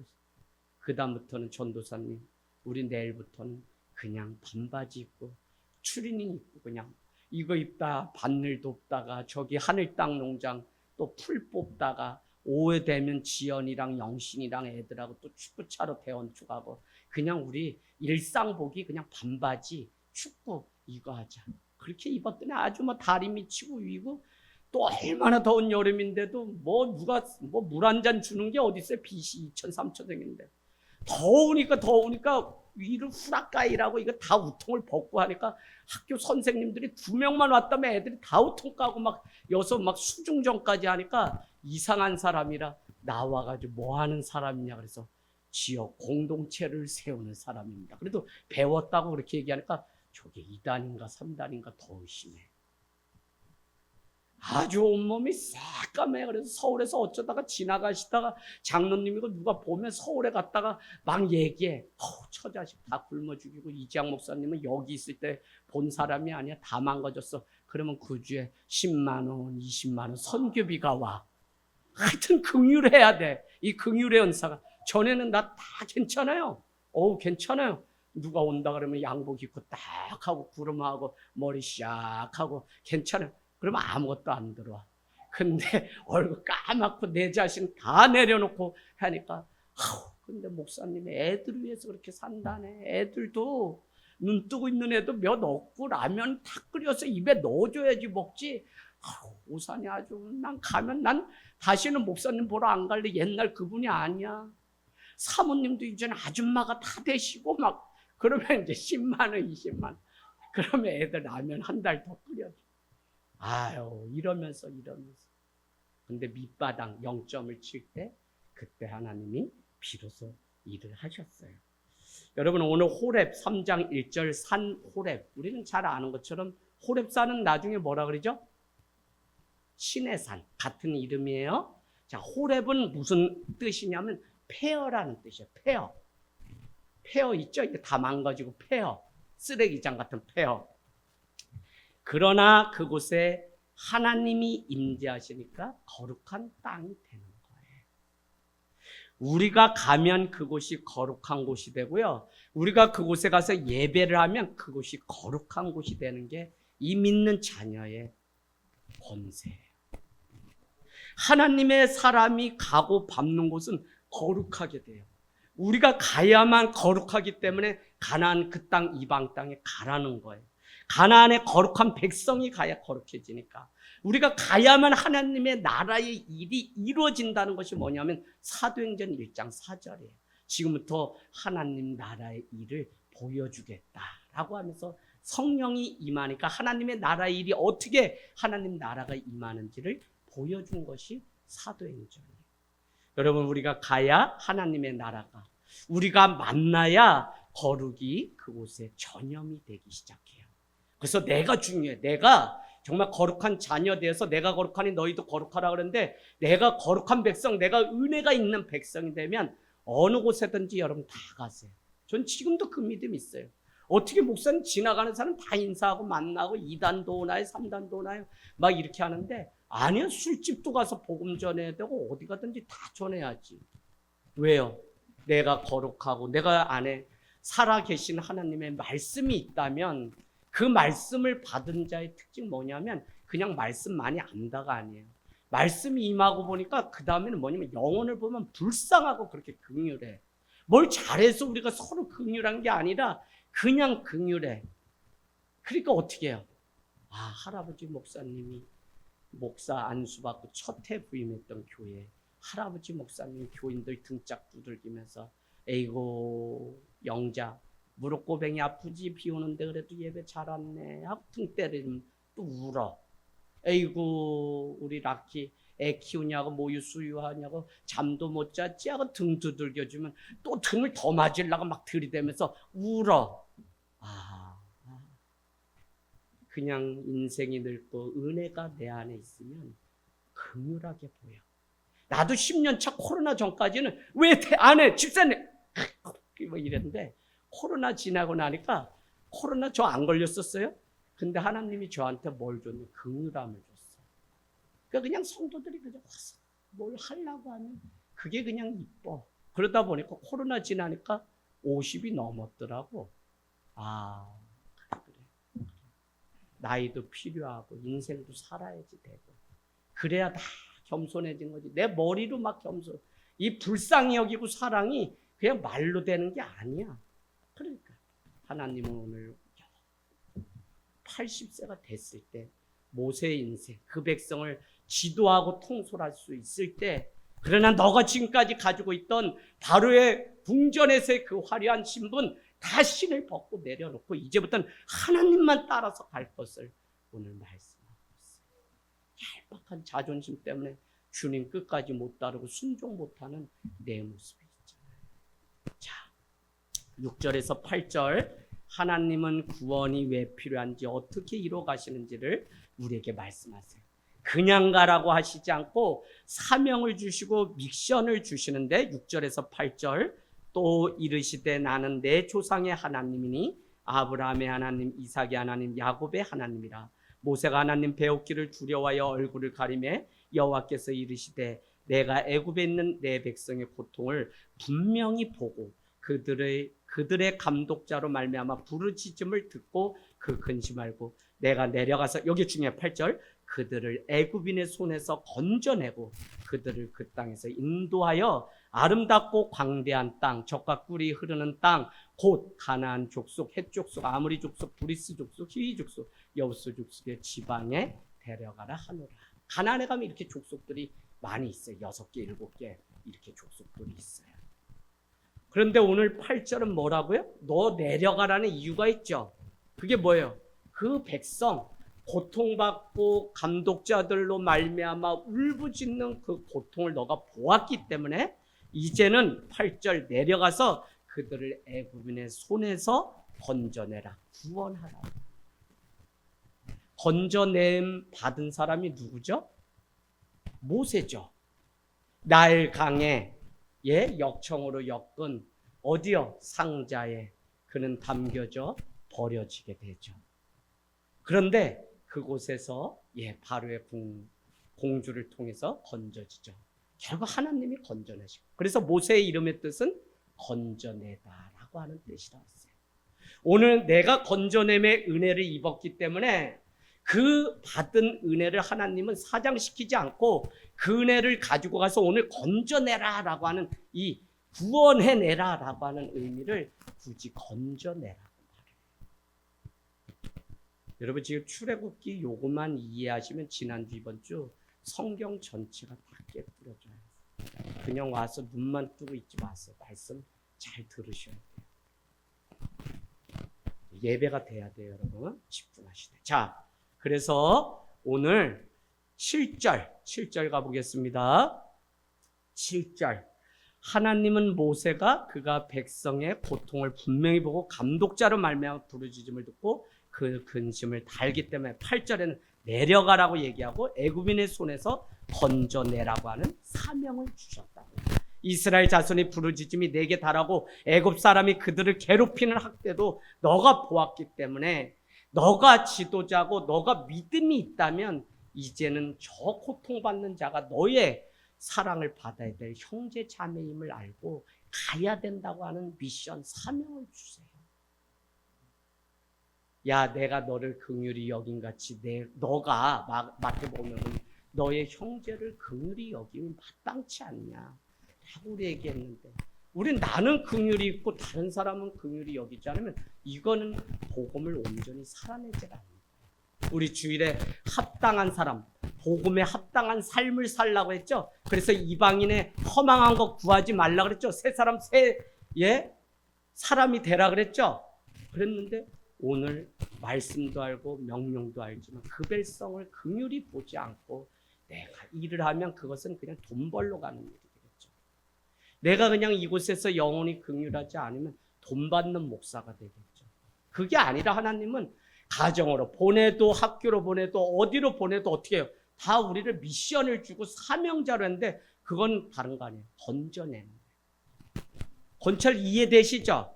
그 다음부터는 전도사님 우리 내일부터는 그냥 반바지 입고 추리닝 입고 그냥 이거 입다 바늘 돕다가 저기 하늘 땅 농장 또 풀 뽑다가 오후에 되면 지연이랑 영신이랑 애들하고 또 축구차로 대원축하고 그냥 우리 일상복이 그냥 반바지 축구 이거 하자. 그렇게 입었더니 아주 다리 미치고 위고 또 얼마나 더운 여름인데도 누가 물 한 잔 주는 게 어디 있어요? 빚이 2천 3천 생인데 더우니까 위를 후라까이라고 이거 다 우통을 벗고 하니까 학교 선생님들이 2명만 왔다면 애들이 다 우통 까고 여서 수중전까지 하니까 이상한 사람이라 나와가지고 뭐 하는 사람이냐 그래서 지역 공동체를 세우는 사람입니다. 그래도 배웠다고 그렇게 얘기하니까 저게 2단인가 3단인가 더 의심해. 아주 온몸이 새까매. 그래서 서울에서 어쩌다가 지나가시다가 장로님이고 누가 보면 서울에 갔다가 막 얘기해. 처자식 다 굶어 죽이고 이지학 목사님은 여기 있을 때 본 사람이 아니야. 다 망가졌어. 그러면 그 주에 10만 원 20만 원 선교비가 와. 하여튼 긍휼해야 돼. 이 긍휼의 은사가. 전에는 나 다 괜찮아요. 괜찮아요. 누가 온다 그러면 양복 입고 딱 하고 구름하고 머리 샥 하고 괜찮아요. 그러면 아무것도 안 들어와. 근데 얼굴 까맣고 내 자신 다 내려놓고 하니까 근데 목사님이 애들 위해서 그렇게 산다네. 애들도 눈 뜨고 있는 애도 몇 없고 라면 다 끓여서 입에 넣어줘야지 먹지. 오산이 아주 난 가면 난 다시는 목사님 보러 안 갈래. 옛날 그분이 아니야. 사모님도 이제는 아줌마가 다 되시고 그러면 이제 10만 원 20만 원. 그러면 애들 라면 한 달 더 끓여줘. 이러면서 근데 밑바닥 0점을 칠 때 그때 하나님이 비로소 일을 하셨어요. 여러분 오늘 호렙 3장 1절 산 호렙 우리는 잘 아는 것처럼 호렙산은 나중에 뭐라 그러죠? 신의 산 같은 이름이에요. 자, 호렙은 무슨 뜻이냐면 폐허라는 뜻이에요. 폐허 있죠? 이게 다 망가지고 폐허 쓰레기장 같은 폐허. 그러나 그곳에 하나님이 임재하시니까 거룩한 땅이 되는 거예요. 우리가 가면 그곳이 거룩한 곳이 되고요. 우리가 그곳에 가서 예배를 하면 그곳이 거룩한 곳이 되는 게 이 믿는 자녀의 권세예요. 하나님의 사람이 가고 밟는 곳은 거룩하게 돼요. 우리가 가야만 거룩하기 때문에 가나안 그 땅 이방 땅에 가라는 거예요. 가나안의 거룩한 백성이 가야 거룩해지니까 우리가 가야만 하나님의 나라의 일이 이루어진다는 것이 뭐냐면 사도행전 1장 4절이에요. 지금부터 하나님 나라의 일을 보여주겠다라고 하면서 성령이 임하니까 하나님의 나라의 일이 어떻게 하나님 나라가 임하는지를 보여준 것이 사도행전이에요. 여러분, 우리가 가야 하나님의 나라가, 우리가 만나야 거룩이 그곳에 전염이 되기 시작해요. 그래서 내가 중요해. 내가 정말 거룩한 자녀 되어서 내가 거룩하니 너희도 거룩하라 그러는데, 내가 거룩한 백성, 내가 은혜가 있는 백성이 되면 어느 곳에든지 여러분 다 가세요. 전 지금도 그 믿음이 있어요. 어떻게 목사님 지나가는 사람 다 인사하고 만나고 2단도 오나요? 3단도 오나요? 막 이렇게 하는데, 아니요. 술집도 가서 복음 전해야 되고 어디 가든지 다 전해야지. 왜요? 내가 거룩하고 내가 안에 살아계신 하나님의 말씀이 있다면, 그 말씀을 받은 자의 특징 뭐냐면 그냥 말씀 많이 안다가 아니에요. 말씀이 임하고 보니까 그 다음에는 뭐냐면 영혼을 보면 불쌍하고 그렇게 긍휼해. 뭘 잘해서 우리가 서로 긍휼한 게 아니라 그냥 긍휼해. 그러니까 어떻게 해요? 할아버지 목사님이 목사 안수받고 첫 해 부임했던 교회, 할아버지 목사님 교인들 등짝 두들기면서 에이고 영자 무릎고뱅이 아프지, 비 오는데 그래도 예배 잘 왔네 하고 등 때리면 또 울어. 에이구 우리 라키 애 키우냐고 모유 수유하냐고 잠도 못 잤지 하고 등 두들겨주면 또 등을 더 맞으려고 막 들이대면서 울어. 그냥 인생이 늙고 은혜가 내 안에 있으면 긍휼하게 보여. 나도 10년 차 코로나 전까지는 왜 안 해? 집사님 뭐 이랬는데, 코로나 지나고 나니까, 코로나 저 안 걸렸었어요? 근데 하나님이 저한테 뭘 줬냐? 긍휼함을 줬어. 그러니까 그냥 성도들이 그냥 와서 뭘 하려고 하면 그게 그냥 이뻐. 그러다 보니까 코로나 지나니까 50이 넘었더라고. 그래. 나이도 필요하고 인생도 살아야지 되고, 그래야 다 겸손해진 거지. 내 머리로 막 겸손. 이 불쌍히 여기고 사랑이 그냥 말로 되는 게 아니야. 그러니까 하나님은 오늘 80세가 됐을 때 모세의 인생, 그 백성을 지도하고 통솔할 수 있을 때, 그러나 너가 지금까지 가지고 있던 바로의 궁전에서의 그 화려한 신분 다 신을 벗고 내려놓고 이제부터는 하나님만 따라서 갈 것을 오늘 말씀하고 있어요. 얄팍한 자존심 때문에 주님 끝까지 못 따르고 순종 못하는 내 모습이 있잖아요. 자, 6절에서 8절, 하나님은 구원이 왜 필요한지 어떻게 이루어 가시는지를 우리에게 말씀하세요. 그냥 가라고 하시지 않고 사명을 주시고 미션을 주시는데, 6절에서 8절 또 이르시되 나는 내 조상의 하나님이니 아브라함의 하나님, 이삭의 하나님, 야곱의 하나님이라. 모세가 하나님 배웠기를 두려워하여 얼굴을 가리매 여호와께서 이르시되 내가 애굽에 있는 내 백성의 고통을 분명히 보고 그들의 감독자로 말미암아 부르짖음을 듣고 그 근심 알고 내가 내려가서, 여기 중에 8절, 그들을 애굽인의 손에서 건져내고 그들을 그 땅에서 인도하여 아름답고 광대한 땅, 젖과 꿀이 흐르는 땅, 곧 가나안 족속, 헷 족속, 아모리 족속, 브리스 족속, 히위 족속, 여부스 족속의 지방에 데려가라 하노라. 가나안에 가면 이렇게 족속들이 많이 있어요. 6개, 7개 이렇게 족속들이 있어요. 그런데 오늘 8절은 뭐라고요? 너 내려가라는 이유가 있죠. 그게 뭐예요? 그 백성, 고통받고 감독자들로 말미암아 울부짖는 그 고통을 너가 보았기 때문에 이제는 8절 내려가서 그들을 애굽인의 손에서 건져내라, 구원하라. 건져냄 받은 사람이 누구죠? 모세죠. 나일 강에 역청으로 엮은 어디요? 상자에 그는 담겨져 버려지게 되죠. 그런데 그곳에서 바로의 공주를 통해서 건져지죠. 결국 하나님이 건져내시고, 그래서 모세의 이름의 뜻은 건져내다라고 하는 뜻이라고 했어요. 오늘 내가 건져냄의 은혜를 입었기 때문에 그 받은 은혜를 하나님은 사장시키지 않고 그 은혜를 가지고 가서 오늘 건져내라라고 하는, 이 구원해내라라고 하는 의미를 굳이 건져내라고 말해요. 여러분 지금 출애굽기 요것만 이해하시면 지난주 이번주 성경 전체가 다 깨부러져요. 그냥 와서 눈만 뜨고 있지 마세요. 말씀 잘 들으셔야 돼요. 예배가 돼야 돼요. 여러분 집중하시되. 자, 그래서 오늘 7절 가보겠습니다. 7절. 하나님은 모세가 그가 백성의 고통을 분명히 보고 감독자로 말미암아 부르짖음을 듣고 그 근심을 달기 때문에 8절에는 내려가라고 얘기하고 애굽인의 손에서 건져내라고 하는 사명을 주셨다. 이스라엘 자손이 부르짖음이 내게 달하고 애굽 사람이 그들을 괴롭히는 학대도 너가 보았기 때문에 너가 지도자고 너가 믿음이 있다면 이제는 저 고통받는 자가 너의 사랑을 받아야 될 형제 자매임을 알고 가야 된다고 하는 미션 사명을 주세요. 야, 내가 너를 긍휼히 여긴 같이 너가 마태복음에 너의 형제를 긍휼히 여기면 마땅치 않냐 라고 우리 얘기했는데, 우린 나는 긍휼이 있고 다른 사람은 긍휼히 여기지 않으면 이거는 복음을 온전히 살아내지 않습니다. 우리 주일에 합당한 사람, 복음에 합당한 삶을 살라고 했죠. 그래서 이방인의 허망한 것 구하지 말라 그랬죠. 새 사람 사람이 되라 그랬죠. 그랬는데 오늘 말씀도 알고 명령도 알지만 그 백성을 긍휼히 보지 않고 내가 일을 하면 그것은 그냥 돈 벌러 가는 일이 되겠죠. 내가 그냥 이곳에서 영원히 긍휼하지 않으면 돈 받는 목사가 되겠죠. 그게 아니라 하나님은 가정으로 보내도 학교로 보내도 어디로 보내도 어떻게 해요? 다 우리를 미션을 주고 사명자로 했는데 그건 다른 거 아니에요. 건져내는 거예요. 건철 이해되시죠?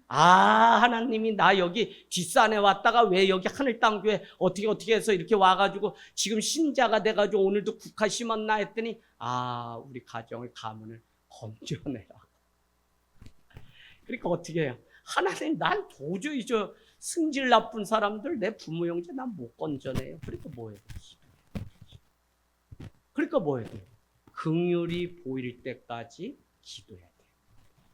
아, 하나님이 나 여기 뒷산에 왔다가 왜 여기 하늘땅교회 어떻게 해서 이렇게 와가지고 지금 신자가 돼가지고 오늘도 국화 심었나 했더니 아, 우리 가정을 가문을 건져내라. 그러니까 어떻게 해요? 하나님, 난 도저히 저 승질 나쁜 사람들 내 부모 형제 난 못 건져내요. 그러니까 뭐 해야 돼? 긍휼이 보일 때까지 기도해야 돼.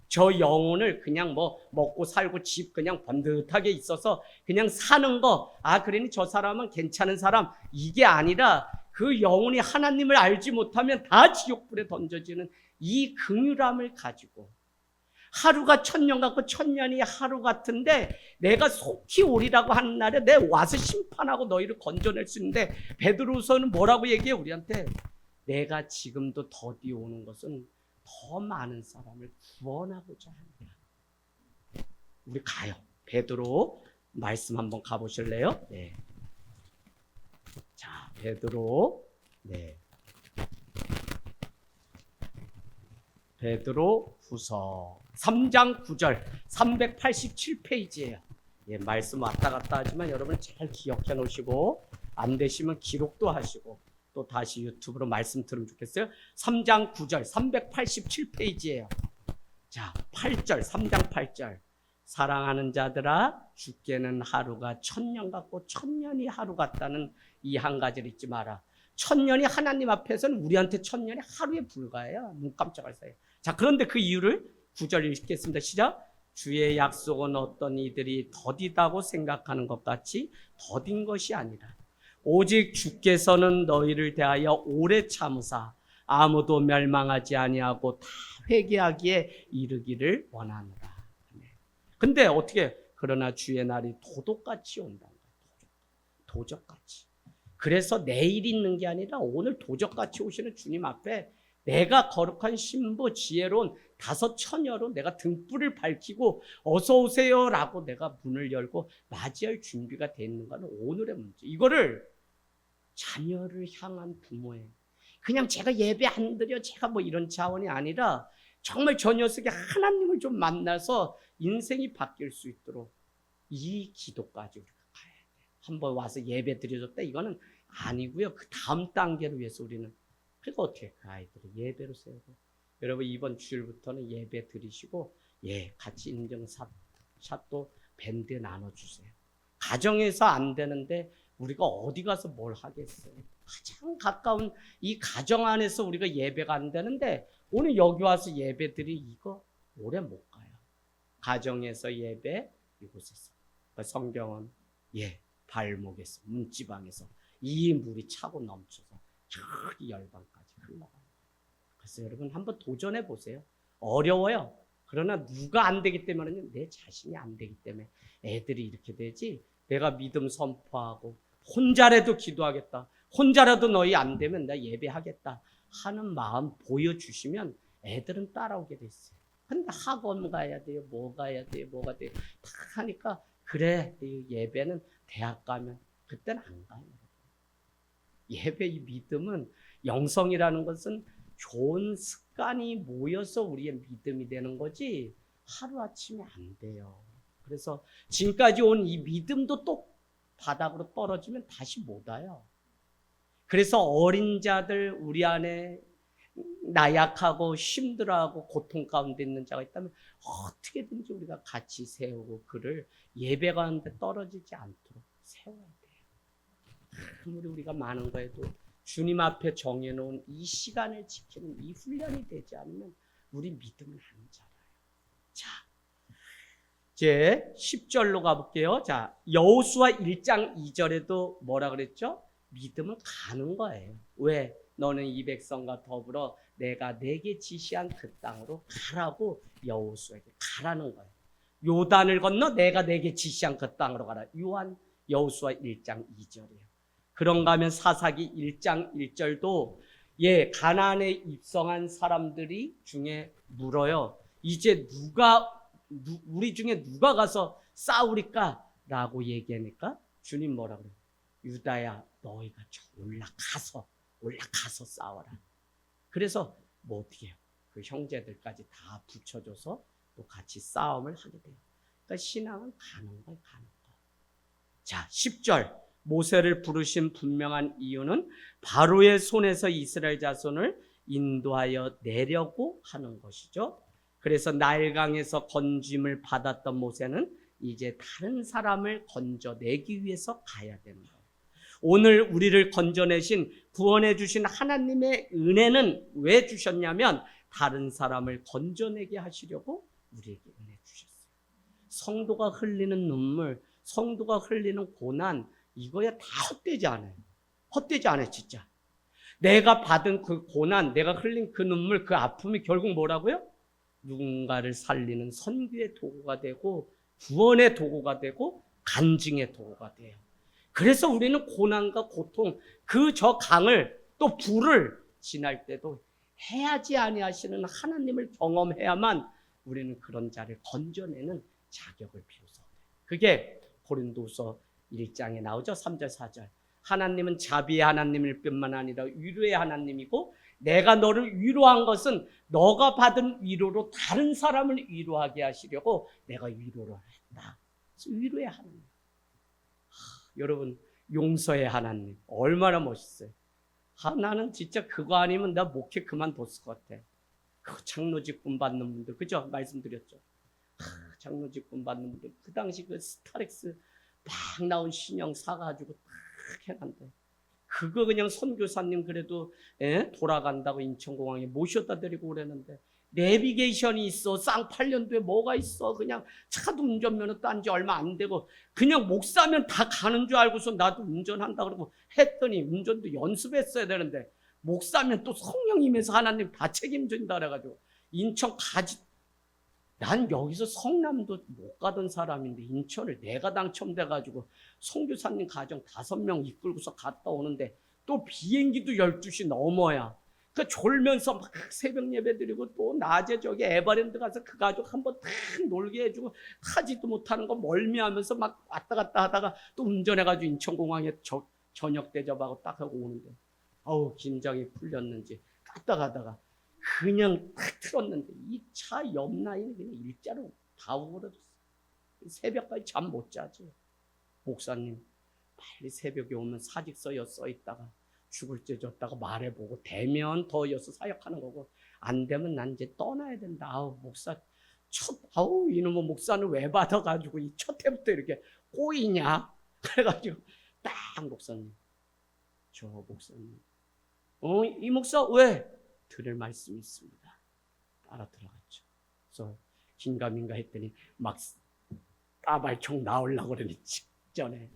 저 영혼을 그냥 뭐 먹고 살고 집 그냥 번듯하게 있어서 그냥 사는 거, 아 그러니 저 사람은 괜찮은 사람, 이게 아니라 그 영혼이 하나님을 알지 못하면 다 지옥불에 던져지는 이 긍휼함을 가지고 하루가 천년 같고 천년이 하루 같은데 내가 속히 오리라고 하는 날에 내 와서 심판하고 너희를 건져낼 수 있는데, 베드로서는 뭐라고 얘기해? 우리한테 내가 지금도 더디 오는 것은 더 많은 사람을 구원하고자 합니다. 우리 가요. 베드로 말씀 한번 가보실래요? 네. 자, 베드로. 네. 베드로 후서 3장 9절 387페이지예요. 예, 말씀 왔다 갔다 하지만 여러분 잘 기억해 놓으시고 안 되시면 기록도 하시고 또 다시 유튜브로 말씀 들으면 좋겠어요. 3장 9절 387페이지예요. 자, 8절 3장 8절 사랑하는 자들아 죽게는 하루가 천년 같고 천년이 하루 같다는 이 한 가지를 잊지 마라. 천년이 하나님 앞에서는 우리한테 천년이 하루에 불과해요. 눈 깜짝할 사이에. 자, 그런데 그 이유를 9절 읽겠습니다. 시작. 주의 약속은 어떤 이들이 더디다고 생각하는 것 같이 더딘 것이 아니라 오직 주께서는 너희를 대하여 오래 참으사 아무도 멸망하지 아니하고 다 회개하기에 이르기를 원하노라. 근데 어떻게? 그러나 주의 날이 도둑같이 온다. 도적같이. 그래서 내일 있는 게 아니라 오늘 도적같이 오시는 주님 앞에 내가 거룩한 신부 지혜로운 5처녀로 내가 등불을 밝히고 어서 오세요라고 내가 문을 열고 맞이할 준비가 돼 있는가는 오늘의 문제. 이거를 자녀를 향한 부모의 그냥 제가 예배 안 드려 제가 뭐 이런 차원이 아니라 정말 저 녀석이 하나님을 좀 만나서 인생이 바뀔 수 있도록 이 기도까지 우리가 가야 돼. 한번 와서 예배 드려줬다 이거는 아니고요. 그 다음 단계를 위해서 우리는 그러니까 어떻게 그 아이들을 예배로 세우고, 여러분 이번 주일부터는 예배 드리시고 같이 인증샷도 밴드에 나눠주세요. 가정에서 안 되는데 우리가 어디 가서 뭘 하겠어요. 가장 가까운 이 가정 안에서 우리가 예배가 안 되는데 오늘 여기 와서 예배 드리 이거 오래 못 가요. 가정에서 예배 이곳에서. 성경은 발목에서 문지방에서 이 물이 차고 넘쳐서 저기 열방까지 흘러가요. 그래서 여러분 한번 도전해 보세요. 어려워요. 그러나 누가 안 되기 때문에는 내 자신이 안 되기 때문에 애들이 이렇게 되지, 내가 믿음 선포하고 혼자라도 기도하겠다, 혼자라도 너희 안 되면 나 예배하겠다 하는 마음 보여주시면 애들은 따라오게 됐어요. 근데 학원 가야 돼요. 뭐 가야 돼요. 뭐가 돼요. 다 하니까 그래 예배는 대학 가면 그때는 안 가요. 예배 이 믿음은 영성이라는 것은 좋은 습관이 모여서 우리의 믿음이 되는 거지 하루아침에 안 돼요. 그래서 지금까지 온 이 믿음도 또 바닥으로 떨어지면 다시 못 와요. 그래서 어린 자들 우리 안에 나약하고 힘들어하고 고통 가운데 있는 자가 있다면 어떻게든지 우리가 같이 세우고 그를 예배 가운데 떨어지지 않도록 세워야 돼요. 아무리 우리가 많은 거에도 주님 앞에 정해놓은 이 시간을 지키는 이 훈련이 되지 않으면 우리 믿음은 안 자라요. 자, 이제 10절로 가볼게요. 자, 여호수아 1장 2절에도 뭐라 그랬죠? 믿음을 가는 거예요. 왜? 너는 이 백성과 더불어 내가 내게 지시한 그 땅으로 가라고 여호수아에게 가라는 거예요. 요단을 건너 내가 내게 지시한 그 땅으로 가라. 여호수아 1장 2절이에요. 그런가 하면 사사기 1장 1절도 가나안에 입성한 사람들이 중에 물어요. 이제 우리 중에 누가 가서 싸우리까? 라고 얘기하니까 주님 뭐라 그래요? 유다야 너희가 올라가서 싸워라. 그래서 뭐 어떻게 해요? 그 형제들까지 다 붙여줘서 또 같이 싸움을 하게 돼요. 그러니까 신앙은 가는 거예요. 가는 거. 자, 10절 모세를 부르신 분명한 이유는 바로의 손에서 이스라엘 자손을 인도하여 내려고 하는 것이죠. 그래서 나일강에서 건짐을 받았던 모세는 이제 다른 사람을 건져내기 위해서 가야 되는 거예요. 오늘 우리를 건져내신 구원해 주신 하나님의 은혜는 왜 주셨냐면 다른 사람을 건져내게 하시려고 우리에게 은혜 주셨어요. 성도가 흘리는 눈물, 성도가 흘리는 고난 이거야 다 헛되지 않아요. 헛되지 않아요 진짜. 내가 받은 그 고난, 내가 흘린 그 눈물, 그 아픔이 결국 뭐라고요? 누군가를 살리는 선교의 도구가 되고 구원의 도구가 되고 간증의 도구가 돼요. 그래서 우리는 고난과 고통, 그 저 강을 또 불을 지날 때도 해야지 아니하시는 하나님을 경험해야만 우리는 그런 자를 건져내는 자격을 비로소 얻어요. 그게 고린도서 1장에 나오죠. 3절 4절. 하나님은 자비의 하나님일 뿐만 아니라 위로의 하나님이고 내가 너를 위로한 것은 너가 받은 위로로 다른 사람을 위로하게 하시려고 내가 위로를 했다. 그래서 위로의 하나님. 여러분 용서의 하나님 얼마나 멋있어요. 나는 진짜 그거 아니면 나 목회 그만뒀을 것 같아. 그 장로직분 받는 분들 그죠? 말씀드렸죠. 장로직분 받는 분들 그 당시 그 스타렉스 막 나온 신형 사가지고 딱 해놨는데 그거 그냥 선교사님 그래도 돌아간다고 인천공항에 모셔다 드리고 그랬는데 내비게이션이 있어. 쌍팔년도에 뭐가 있어. 그냥 차도 운전면허 딴 지 얼마 안 되고 그냥 목사면 다 가는 줄 알고서 나도 운전한다 그러고 했더니 운전도 연습했어야 되는데 목사면 또 성령 임해서 하나님 다 책임진다 그래가지고 인천 가지. 난 여기서 성남도 못 가던 사람인데 인천을 내가 당첨돼가지고 선교사님 가정 5명 이끌고서 갔다 오는데 또 비행기도 12시 넘어야 그 졸면서 막 새벽 예배 드리고 또 낮에 저기 에버랜드 가서 그 가족 한번 탁 놀게 해주고 타지도 못하는 거 멀미하면서 막 왔다 갔다 하다가 또 운전해가지고 인천공항에 저녁 대접하고 딱 하고 오는데 어우 긴장이 풀렸는지 갔다 가다가 그냥 탁 틀었는데 이 차 옆 라인이 그냥 일자로 다 오그라졌어. 새벽까지 잠 못 자지. 목사님 빨리 새벽에 오면 사직서여 써있다가 죽을 죄 졌다가 말해보고 되면 더 이어서 사역하는 거고 안 되면 난 이제 떠나야 된다. 아우 목사 이놈의 목사는 왜 받아가지고 이 첫 해부터 이렇게 꼬이냐. 그래가지고 딱 목사님 저 목사님 이 목사 왜? 들을 말씀이 있습니다. 따라 들어갔죠. 그래서 긴가민가 했더니 막 따발총 나오려고 그러니 직전에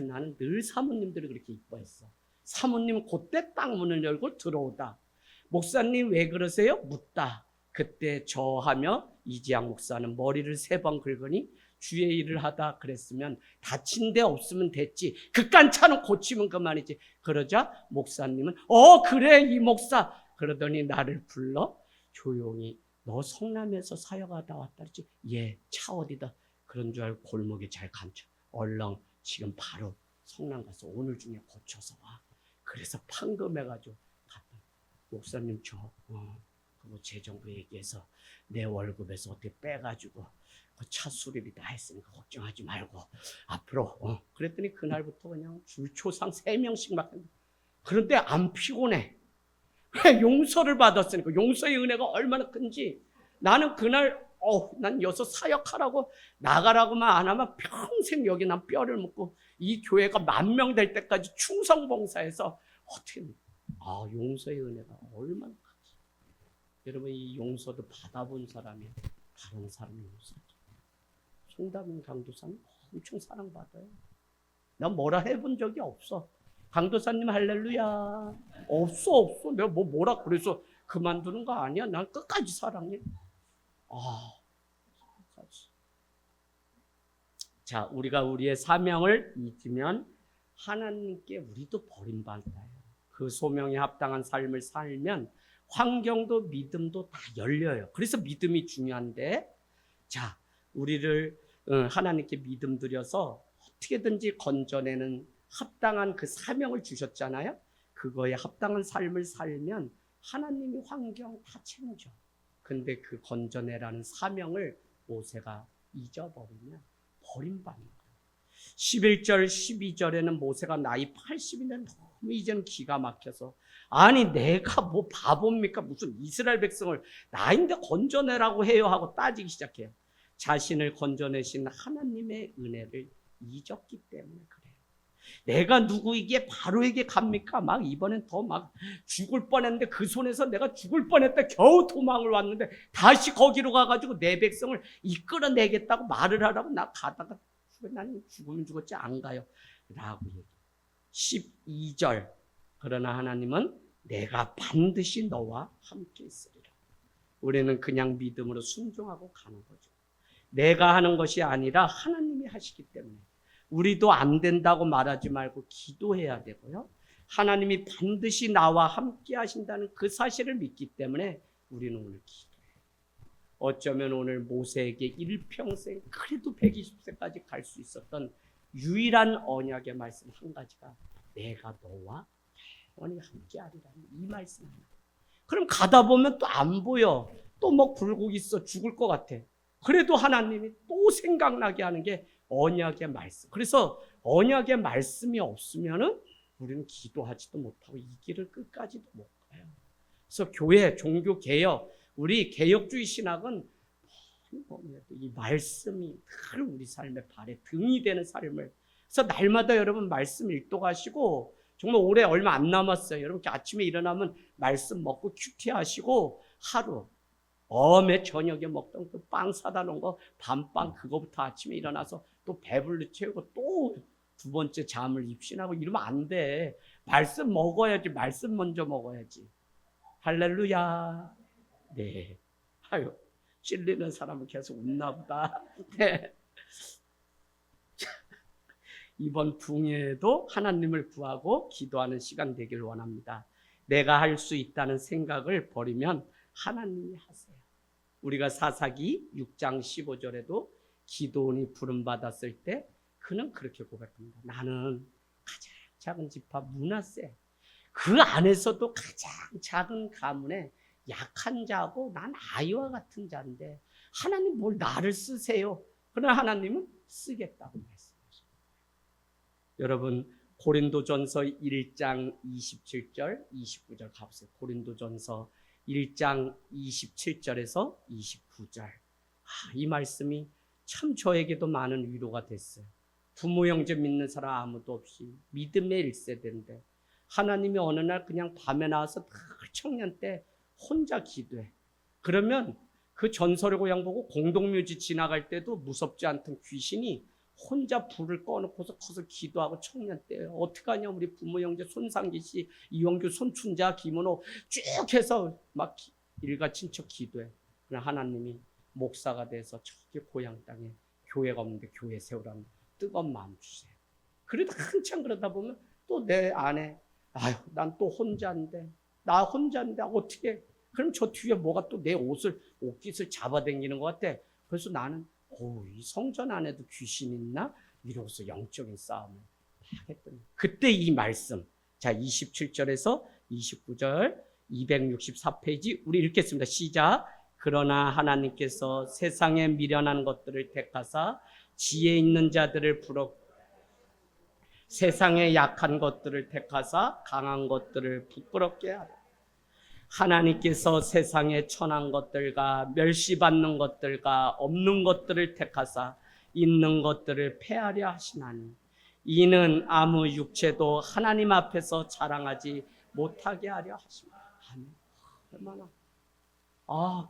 나는 늘 사모님들이 그렇게 이뻐했어. 사모님 그때 딱 문을 열고 들어오다. 목사님 왜 그러세요? 묻다. 그때 저 하며 이지양 목사는 머리를 3번 긁으니 주의 일을 하다 그랬으면 다친 데 없으면 됐지. 그깟 차는 고치면 그만이지. 그러자 목사님은 그래 이 목사. 그러더니 나를 불러 조용히 너 성남에서 사역하다 왔다 그랬지. 예, 차 어디다. 그런 줄 알고 골목에 잘 감춰. 얼렁 지금 바로 성남 가서 오늘 중에 고쳐서 와. 그래서 판금해가지고 갔다. 목사님 그거 재정부 얘기해서 내 월급에서 어떻게 빼가지고 그 차 수리비 다 했으니까 걱정하지 말고 앞으로 그랬더니 그날부터 그냥 줄초상 3명씩 막 했는데 그런데 안 피곤해. 왜? 용서를 받았으니까. 용서의 은혜가 얼마나 큰지. 나는 그날 난 여기서 사역하라고 나가라고만 안 하면 평생 여기 난 뼈를 묻고 이 교회가 10,000명 될 때까지 충성봉사해서 어떻게 용서의 은혜가 얼마나 크지. 여러분 이 용서도 받아본 사람이 다른 사람 용서죠. 송담인 강도사님 엄청 사랑받아요. 난 뭐라 해본 적이 없어. 강도사님 할렐루야. 없어. 내가 뭐라 그래서 그만두는 거 아니야. 난 끝까지 사랑해. 끝까지. 자, 우리가 우리의 사명을 잊으면 하나님께 우리도 버림받아요. 그 소명에 합당한 삶을 살면 환경도 믿음도 다 열려요. 그래서 믿음이 중요한데, 자, 우리를 하나님께 믿음 드려서 어떻게든지 건져내는 합당한 그 사명을 주셨잖아요. 그거에 합당한 삶을 살면 하나님이 환경 다 챙겨. 근데 그 건져내라는 사명을 모세가 잊어버리면 버림받는 거예요. 11절 12절에는 모세가 나이 80이면 너무 이제는 기가 막혀서 아니 내가 뭐 바보입니까? 무슨 이스라엘 백성을 나인데 건져내라고 해요 하고 따지기 시작해요. 자신을 건져내신 하나님의 은혜를 잊었기 때문에 그래요. 내가 누구에게 바로에게 갑니까? 막 이번엔 더 막 죽을 뻔했는데 그 손에서 내가 죽을 뻔했다. 겨우 도망을 왔는데 다시 거기로 가가지고 내 백성을 이끌어내겠다고 말을 하라고 나 가다가 나는 죽으면 죽었지 안 가요 라고 얘기해요. 12절 그러나 하나님은 내가 반드시 너와 함께 있으리라. 우리는 그냥 믿음으로 순종하고 가는 거죠. 내가 하는 것이 아니라 하나님이 하시기 때문에 우리도 안 된다고 말하지 말고 기도해야 되고요. 하나님이 반드시 나와 함께 하신다는 그 사실을 믿기 때문에 우리는 오늘 기도해요. 어쩌면 오늘 모세에게 일평생 그래도 120세까지 갈 수 있었던 유일한 언약의 말씀 한 가지가 내가 너와 영원히 함께 하리라는 이 말씀입니다. 그럼 가다 보면 또 안 보여. 또 뭐 굴곡 있어 죽을 것 같아. 그래도 하나님이 또 생각나게 하는 게 언약의 말씀. 그래서 언약의 말씀이 없으면은 우리는 기도하지도 못하고 이 길을 끝까지도 못 가요. 그래서 교회, 종교 개혁, 우리 개혁주의 신학은 이 말씀이 늘 우리 삶의 발에 등이 되는 삶을. 그래서 날마다 여러분 말씀 읽도가시고 정말 올해 얼마 안 남았어요. 여러분 아침에 일어나면 말씀 먹고 큐티하시고 하루 어메 저녁에 먹던 그 빵 사다 놓은 거 밤빵 그거부터 아침에 일어나서 또 배불리 채우고 또 두 번째 잠을 입신하고 이러면 안 돼. 말씀 먹어야지. 말씀 먼저 먹어야지. 할렐루야. 네. 아유, 찔리는 사람은 계속 웃나 보다. 네. 이번 붕해에도 하나님을 구하고 기도하는 시간 되길 원합니다. 내가 할 수 있다는 생각을 버리면 하나님이 하세요. 우리가 사사기 6장 15절에도 기도원이 부름받았을 때 그는 그렇게 고백합니다. 나는 가장 작은 지파 므낫세 그 안에서도 가장 작은 가문에 약한 자고 난 아이와 같은 자인데 하나님 뭘 나를 쓰세요. 그러나 하나님은 쓰겠다고 말씀하십니다. 여러분 고린도전서 1장 27절 29절 가보세요. 고린도전서 1장 27절에서 29절. 이 말씀이 참 저에게도 많은 위로가 됐어요. 부모 형제 믿는 사람 아무도 없이 믿음의 1세대인데 하나님이 어느 날 그냥 밤에 나와서 청년 때 혼자 기도해. 그러면 그 전설의 고향 보고 공동묘지 지나갈 때도 무섭지 않던 귀신이 혼자 불을 꺼놓고서 커서 기도하고 청년 때 어떡하냐 우리 부모 형제 손상기 씨, 이원규, 손춘자, 김은호 쭉 해서 막 일가 친척 기도해. 그러나 하나님이 목사가 돼서 저기 고향 땅에 교회가 없는데 교회 세우라는 뜨거운 마음 주세요. 그러다 한참 그러다 보면 또 내 안에 아유 난 또 혼자인데 나 혼자인데 어떻게 그럼 저 뒤에 뭐가 또 내 옷깃을 잡아당기는 것 같아. 그래서 나는 이 성전 안에도 귀신 있나? 이러고서 영적인 싸움을 하겠더니 그때 이 말씀 자 27절에서 29절 264페이지 우리 읽겠습니다. 시작. 그러나 하나님께서 세상에 미련한 것들을 택하사 지혜 있는 자들을 세상에 약한 것들을 택하사 강한 것들을 부끄럽게 하라. 하나님께서 세상에 천한 것들과 멸시받는 것들과 없는 것들을 택하사 있는 것들을 폐하려 하시나니 이는 아무 육체도 하나님 앞에서 자랑하지 못하게 하려 하십니다. 아멘. 얼마나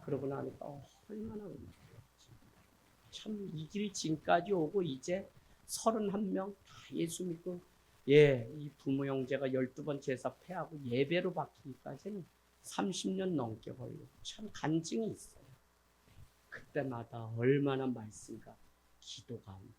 그러고 나니까 얼마나 참 이 길 지금까지 오고 이제 31명 다 예수 믿고 이 부모 형제가 12번 제사 폐하고 예배로 바뀌기까지는 30년 넘게 걸리고 참 간증이 있어요. 그때마다 얼마나 말씀과 기도가 온다.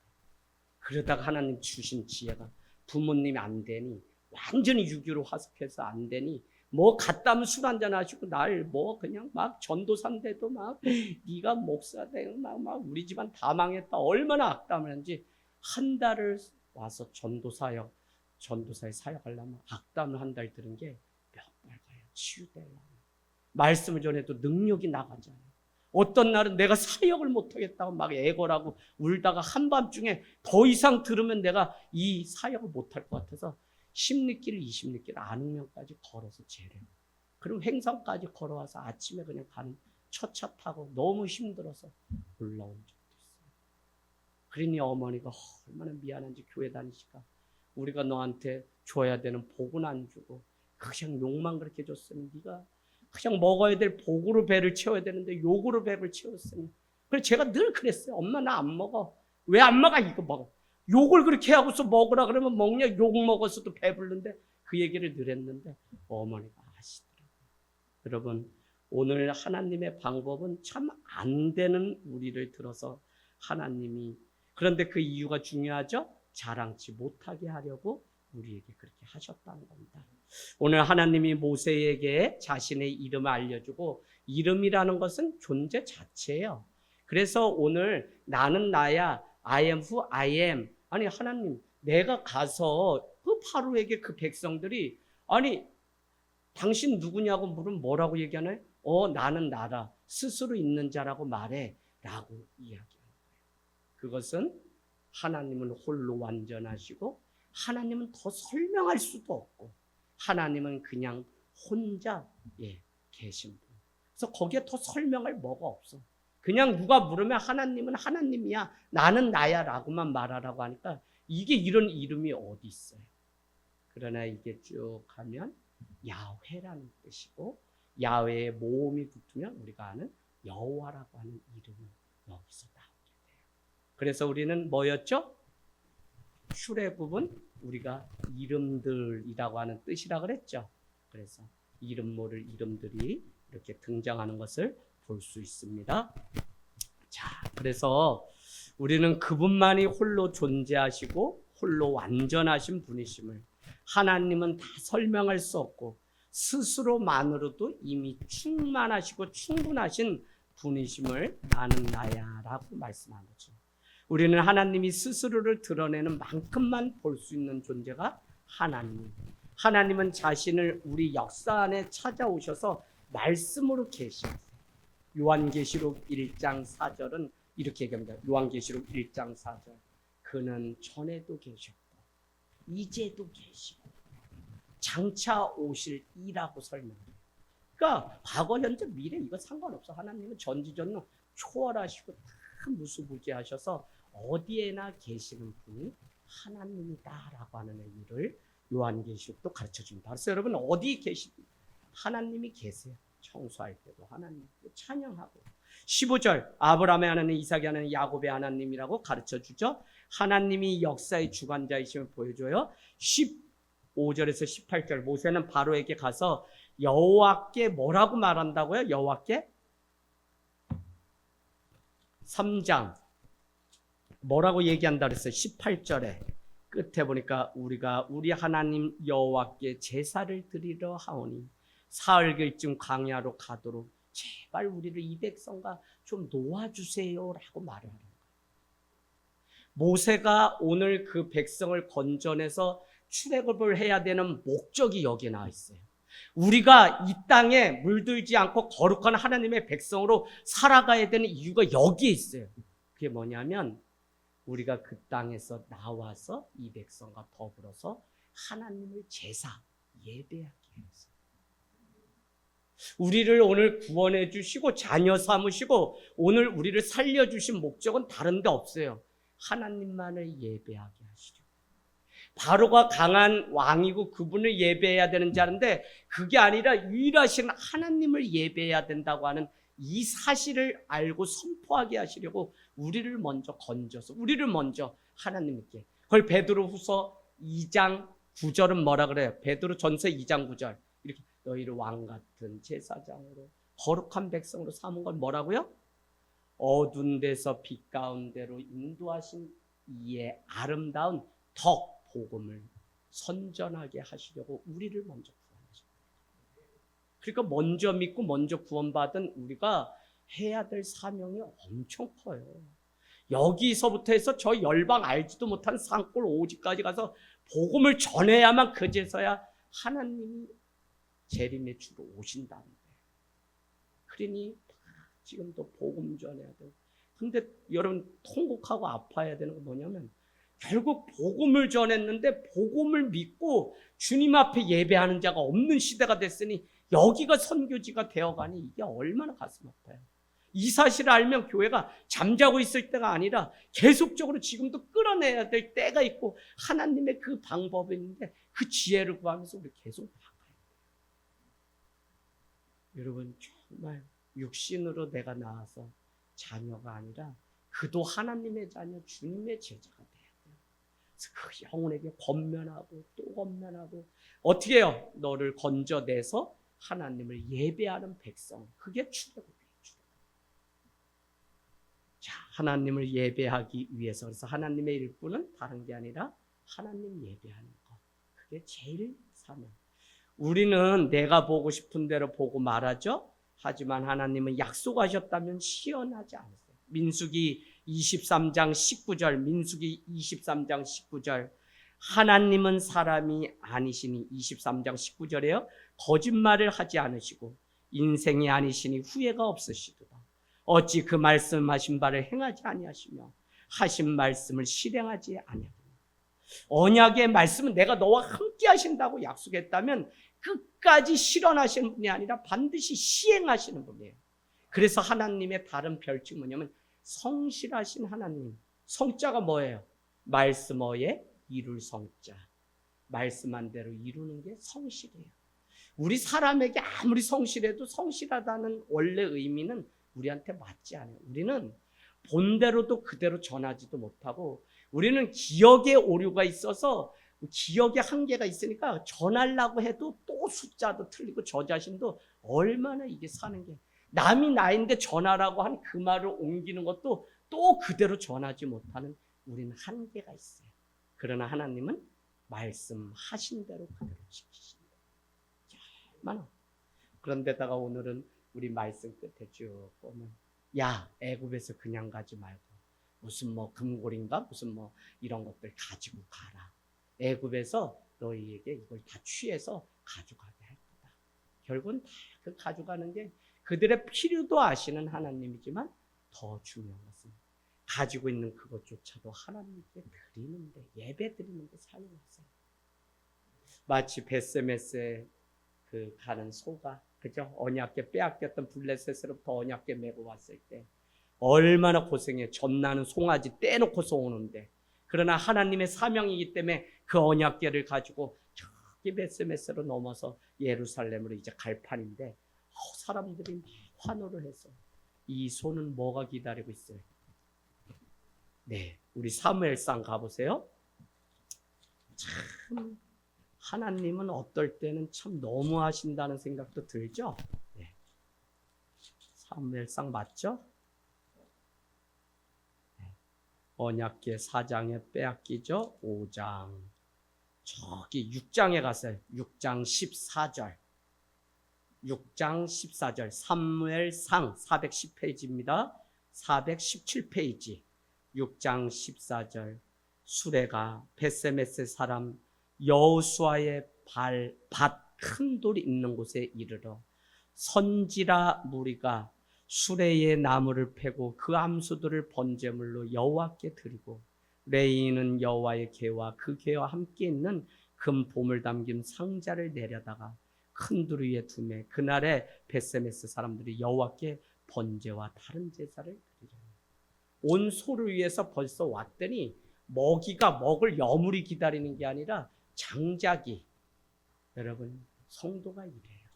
그러다가 하나님 주신 지혜가 부모님이 안 되니 완전히 유교로 화석해서 안 되니 뭐 갔다면 술 한잔 하시고 날 뭐 그냥 막 전도사인데도 막 네가 목사돼 막 우리 집안 다 망했다 얼마나 악담을 하는지 한 달을 와서 전도사에 사역하려면 악담을 한 달 들은 게 몇 달 가요. 치유되려면 말씀을 전해도 능력이 나가잖아요. 어떤 날은 내가 사역을 못하겠다고 막 애걸하고 울다가 한밤중에 더 이상 들으면 내가 이 사역을 못할 것 같아서 10리길 20리길 안흥면까지 걸어서 재려. 그리고 행성까지 걸어와서 아침에 그냥 가는 첫 차 타고 너무 힘들어서 올라온 적도 있어요. 그러니 어머니가 얼마나 미안한지 교회 다니시까 우리가 너한테 줘야 되는 복은 안 주고 그냥 욕만 그렇게 줬으니 네가 그냥 먹어야 될 복으로 배를 채워야 되는데 욕으로 배를 채웠으니 그래서 제가 늘 그랬어요. 엄마 나 안 먹어. 왜 안 먹어? 이거 먹어. 욕을 그렇게 하고서 먹으라 그러면 먹냐? 욕 먹어서도 배부른데 그 얘기를 늘 했는데 어머니가 아시더라고요. 여러분 오늘 하나님의 방법은 참 안 되는 우리를 들어서 하나님이 그런데 그 이유가 중요하죠? 자랑치 못하게 하려고 우리에게 그렇게 하셨다는 겁니다. 오늘 하나님이 모세에게 자신의 이름을 알려주고 이름이라는 것은 존재 자체예요. 그래서 오늘 나는 나야 I am who I am. 아니 하나님 내가 가서 그 파로에게 그 백성들이 아니 당신 누구냐고 물으면 뭐라고 얘기하나요? 나는 나라 스스로 있는 자라고 말해 라고 이야기하는 거예요. 그것은 하나님은 홀로 완전하시고 하나님은 더 설명할 수도 없고 하나님은 그냥 혼자 계신 분. 그래서 거기에 더 설명할 뭐가 없어. 그냥 누가 물으면 하나님은 하나님이야 나는 나야 라고만 말하라고 하니까 이게 이런 이름이 어디 있어요. 그러나 이게 쭉 가면 야훼라는 뜻이고 야훼의 모음이 붙으면 우리가 아는 여호와라고 하는 이름이 여기서 나오게 돼요. 그래서 우리는 뭐였죠? 출애굽은 우리가 이름들이라고 하는 뜻이라고 그랬죠. 그래서 이름 모를 이름들이 이렇게 등장하는 것을 볼 수 있습니다. 자, 그래서 우리는 그분만이 홀로 존재하시고 홀로 완전하신 분이심을 하나님은 다 설명할 수 없고 스스로만으로도 이미 충만하시고 충분하신 분이심을 나는 나야 라고 말씀한 거죠. 우리는 하나님이 스스로를 드러내는 만큼만 볼 수 있는 존재가 하나님. 하나님은 자신을 우리 역사 안에 찾아오셔서 말씀으로 계시세요. 요한계시록 1장 4절은 이렇게 얘기합니다. 요한계시록 1장 4절. 그는 전에도 계셨고 이제도 계시고 장차 오실 이라고 설명해요. 그러니까 과거, 현재, 미래 이거 상관없어. 하나님은 전지전능 초월하시고 다 무수부지하셔서 어디에나 계시는 분이 하나님이다라고 하는 의미를 요한계시록도 가르쳐줍니다. 그래서 여러분 어디 계시든 하나님이 계세요. 청소할 때도 하나님 찬양하고 15절 아브라함의 하나님, 이삭의 하나님, 야곱의 하나님이라고 가르쳐주죠. 하나님이 역사의 주관자이심을 보여줘요. 15절에서 18절 모세는 바로에게 가서 여호와께 뭐라고 말한다고요? 여호와께 3장 뭐라고 얘기한다 그랬어요? 18절에 끝에 보니까 우리가 우리 하나님 여호와께 제사를 드리러 하오니 사흘길쯤 광야로 가도록 제발 우리를 이 백성과 좀 놓아주세요라고 말을 하는 거예요. 모세가 오늘 그 백성을 건져내서 출애굽을 해야 되는 목적이 여기에 나와 있어요. 우리가 이 땅에 물들지 않고 거룩한 하나님의 백성으로 살아가야 되는 이유가 여기에 있어요. 그게 뭐냐면 우리가 그 땅에서 나와서 이 백성과 더불어서 하나님을 제사, 예배하기 위해서. 우리를 오늘 구원해 주시고 자녀 삼으시고 오늘 우리를 살려주신 목적은 다른 데 없어요. 하나님만을 예배하게 하시려. 바로가 강한 왕이고 그분을 예배해야 되는 자인데 그게 아니라 유일하신 하나님을 예배해야 된다고 하는 이 사실을 알고 선포하게 하시려고 우리를 먼저 건져서 우리를 먼저 하나님께. 그걸 베드로후서 2장 9절은 뭐라 그래요? 베드로전서 2장 9절 이렇게 너희를 왕같은 제사장으로 거룩한 백성으로 삼은 건 뭐라고요? 어두운 데서 빛 가운데로 인도하신 이의 아름다운 덕 복음을 선전하게 하시려고 우리를 먼저 구원하셨습니다. 그러니까 먼저 믿고 먼저 구원받은 우리가 해야 될 사명이 엄청 커요. 여기서부터 해서 저 열방 알지도 못한 산골 오지까지 가서 복음을 전해야만 그제서야 하나님이 재림의 주로 오신다는데. 그러니 지금도 복음 전해야 돼요. 근데 여러분 통곡하고 아파야 되는 건 뭐냐면 결국 복음을 전했는데 복음을 믿고 주님 앞에 예배하는 자가 없는 시대가 됐으니 여기가 선교지가 되어가니 이게 얼마나 가슴 아파요. 이 사실을 알면 교회가 잠자고 있을 때가 아니라 계속적으로 지금도 끌어내야 될 때가 있고 하나님의 그 방법이 있는데 그 지혜를 구하면서 우리 계속 나가야 돼요. 여러분 정말 육신으로 내가 나와서 자녀가 아니라 그도 하나님의 자녀 주님의 제자가 돼요. 그 영혼에게 권면하고 또 권면하고 어떻게 해요? 너를 건져내서 하나님을 예배하는 백성. 그게 출애굽이에요. 자, 하나님을 예배하기 위해서 그래서 하나님의 일꾼은 다른 게 아니라 하나님 예배하는 것. 그게 제일 사명. 우리는 내가 보고 싶은 대로 보고 말하죠. 하지만 하나님은 약속하셨다면 시연하지 않으세요. 민수기 23장 19절 민수기 23장 19절 하나님은 사람이 아니시니 23장 19절에요. 거짓말을 하지 않으시고 인생이 아니시니 후회가 없으시도다. 어찌 그 말씀하신 바를 행하지 아니하시며 하신 말씀을 실행하지 아니하느냐. 언약의 말씀은 내가 너와 함께 하신다고 약속했다면 끝까지 실현하시는 분이 아니라 반드시 시행하시는 분이에요. 그래서 하나님의 다른 별칭은 뭐냐면 성실하신 하나님. 성자가 뭐예요? 말씀어에 이룰 성자. 말씀한 대로 이루는 게 성실이에요. 우리 사람에게 아무리 성실해도 성실하다는 원래 의미는 우리한테 맞지 않아요. 우리는 본대로도 그대로 전하지도 못하고 우리는 기억의 오류가 있어서 기억의 한계가 있으니까 전하려고 해도 또 숫자도 틀리고 저 자신도 얼마나 이게 사는 게 남이 나인데 전하라고 한 그 말을 옮기는 것도 또 그대로 전하지 못하는 우리는 한계가 있어요. 그러나 하나님은 말씀하신 대로 그대로 지키신다. 얼마나. 그런데다가 오늘은 우리 말씀 끝에 쭉 보면 야 애굽에서 그냥 가지 말고 무슨 뭐 금고리인가 무슨 뭐 이런 것들 가지고 가라. 애굽에서 너희에게 이걸 다 취해서 가져가게 할 거다. 결국은 다 그 가져가는 게 그들의 필요도 아시는 하나님이지만 더 중요한 것은 가지고 있는 그것조차도 하나님께 드리는데 예배 드리는데 사용하세요. 마치 벳세메스에 그 가는 소가 그죠? 언약궤 빼앗겼던 블레셋으로부터 언약궤 메고 왔을 때 얼마나 고생해. 전나는 송아지 떼놓고서 오는데 그러나 하나님의 사명이기 때문에 그 언약궤를 가지고 저기 벳세메스로 넘어서 예루살렘으로 이제 갈 판인데 사람들이 막 환호를 해서 이 소는 뭐가 기다리고 있어요? 네, 우리 사무엘상 가보세요. 참 하나님은 어떨 때는 참 너무하신다는 생각도 들죠? 네. 사무엘상 맞죠? 네. 언약궤 4장에 빼앗기죠. 5장. 저기 6장에 갔어요. 6장 14절. 6장 14절. 사무엘상 410페이지입니다. 417페이지. 6장 14절. 수레가 벳세메스 사람 여호수아의 밭 큰 돌이 있는 곳에 이르러 선지라 무리가 수레의 나무를 패고 그 암수들을 번제물로 여호와께 드리고 레이인은 여호와의 궤와 그 궤와 함께 있는 금 보물 담긴 상자를 내려다가 큰 돌 위에 두매 그날에 벳세메스 사람들이 여호와께 번제와 다른 제사를 드리려. 온 소를 위해서 벌써 왔더니 먹이가 먹을 여물이 기다리는 게 아니라 장작이. 여러분 성도가 이래요.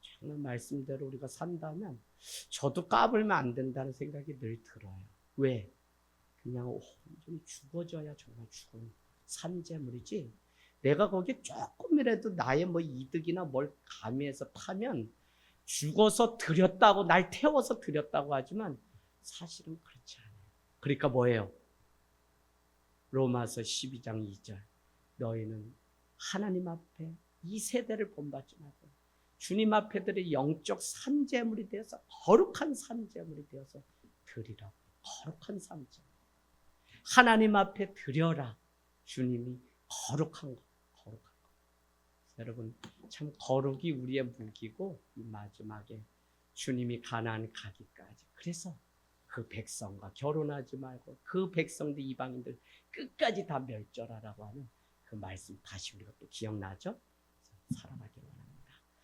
정말 말씀대로 우리가 산다면 저도 까불면 안 된다는 생각이 늘 들어요. 왜? 그냥 온전히 죽어져야 정말 죽은 산재물이지. 내가 거기에 조금이라도 나의 뭐 이득이나 뭘 가미해서 타면 죽어서 드렸다고 날 태워서 드렸다고 하지만 사실은 그렇지 않아요. 그러니까 뭐예요? 로마서 12장 2절. 너희는 하나님 앞에 이 세대를 본받지 말고 주님 앞에들이 영적 산재물이 되어서 거룩한 산재물이 되어서 드리라고. 거룩한 산재물. 하나님 앞에 드려라. 주님이 거룩한 것. 거룩한 것. 여러분 참 거룩이 우리의 무기고 이 마지막에 주님이 가나안 가기까지. 그래서 그 백성과 결혼하지 말고 그 백성들 이방인들 끝까지 다 멸절하라고 하는 그 말씀 다시 우리가 또 기억나죠? 살아가기를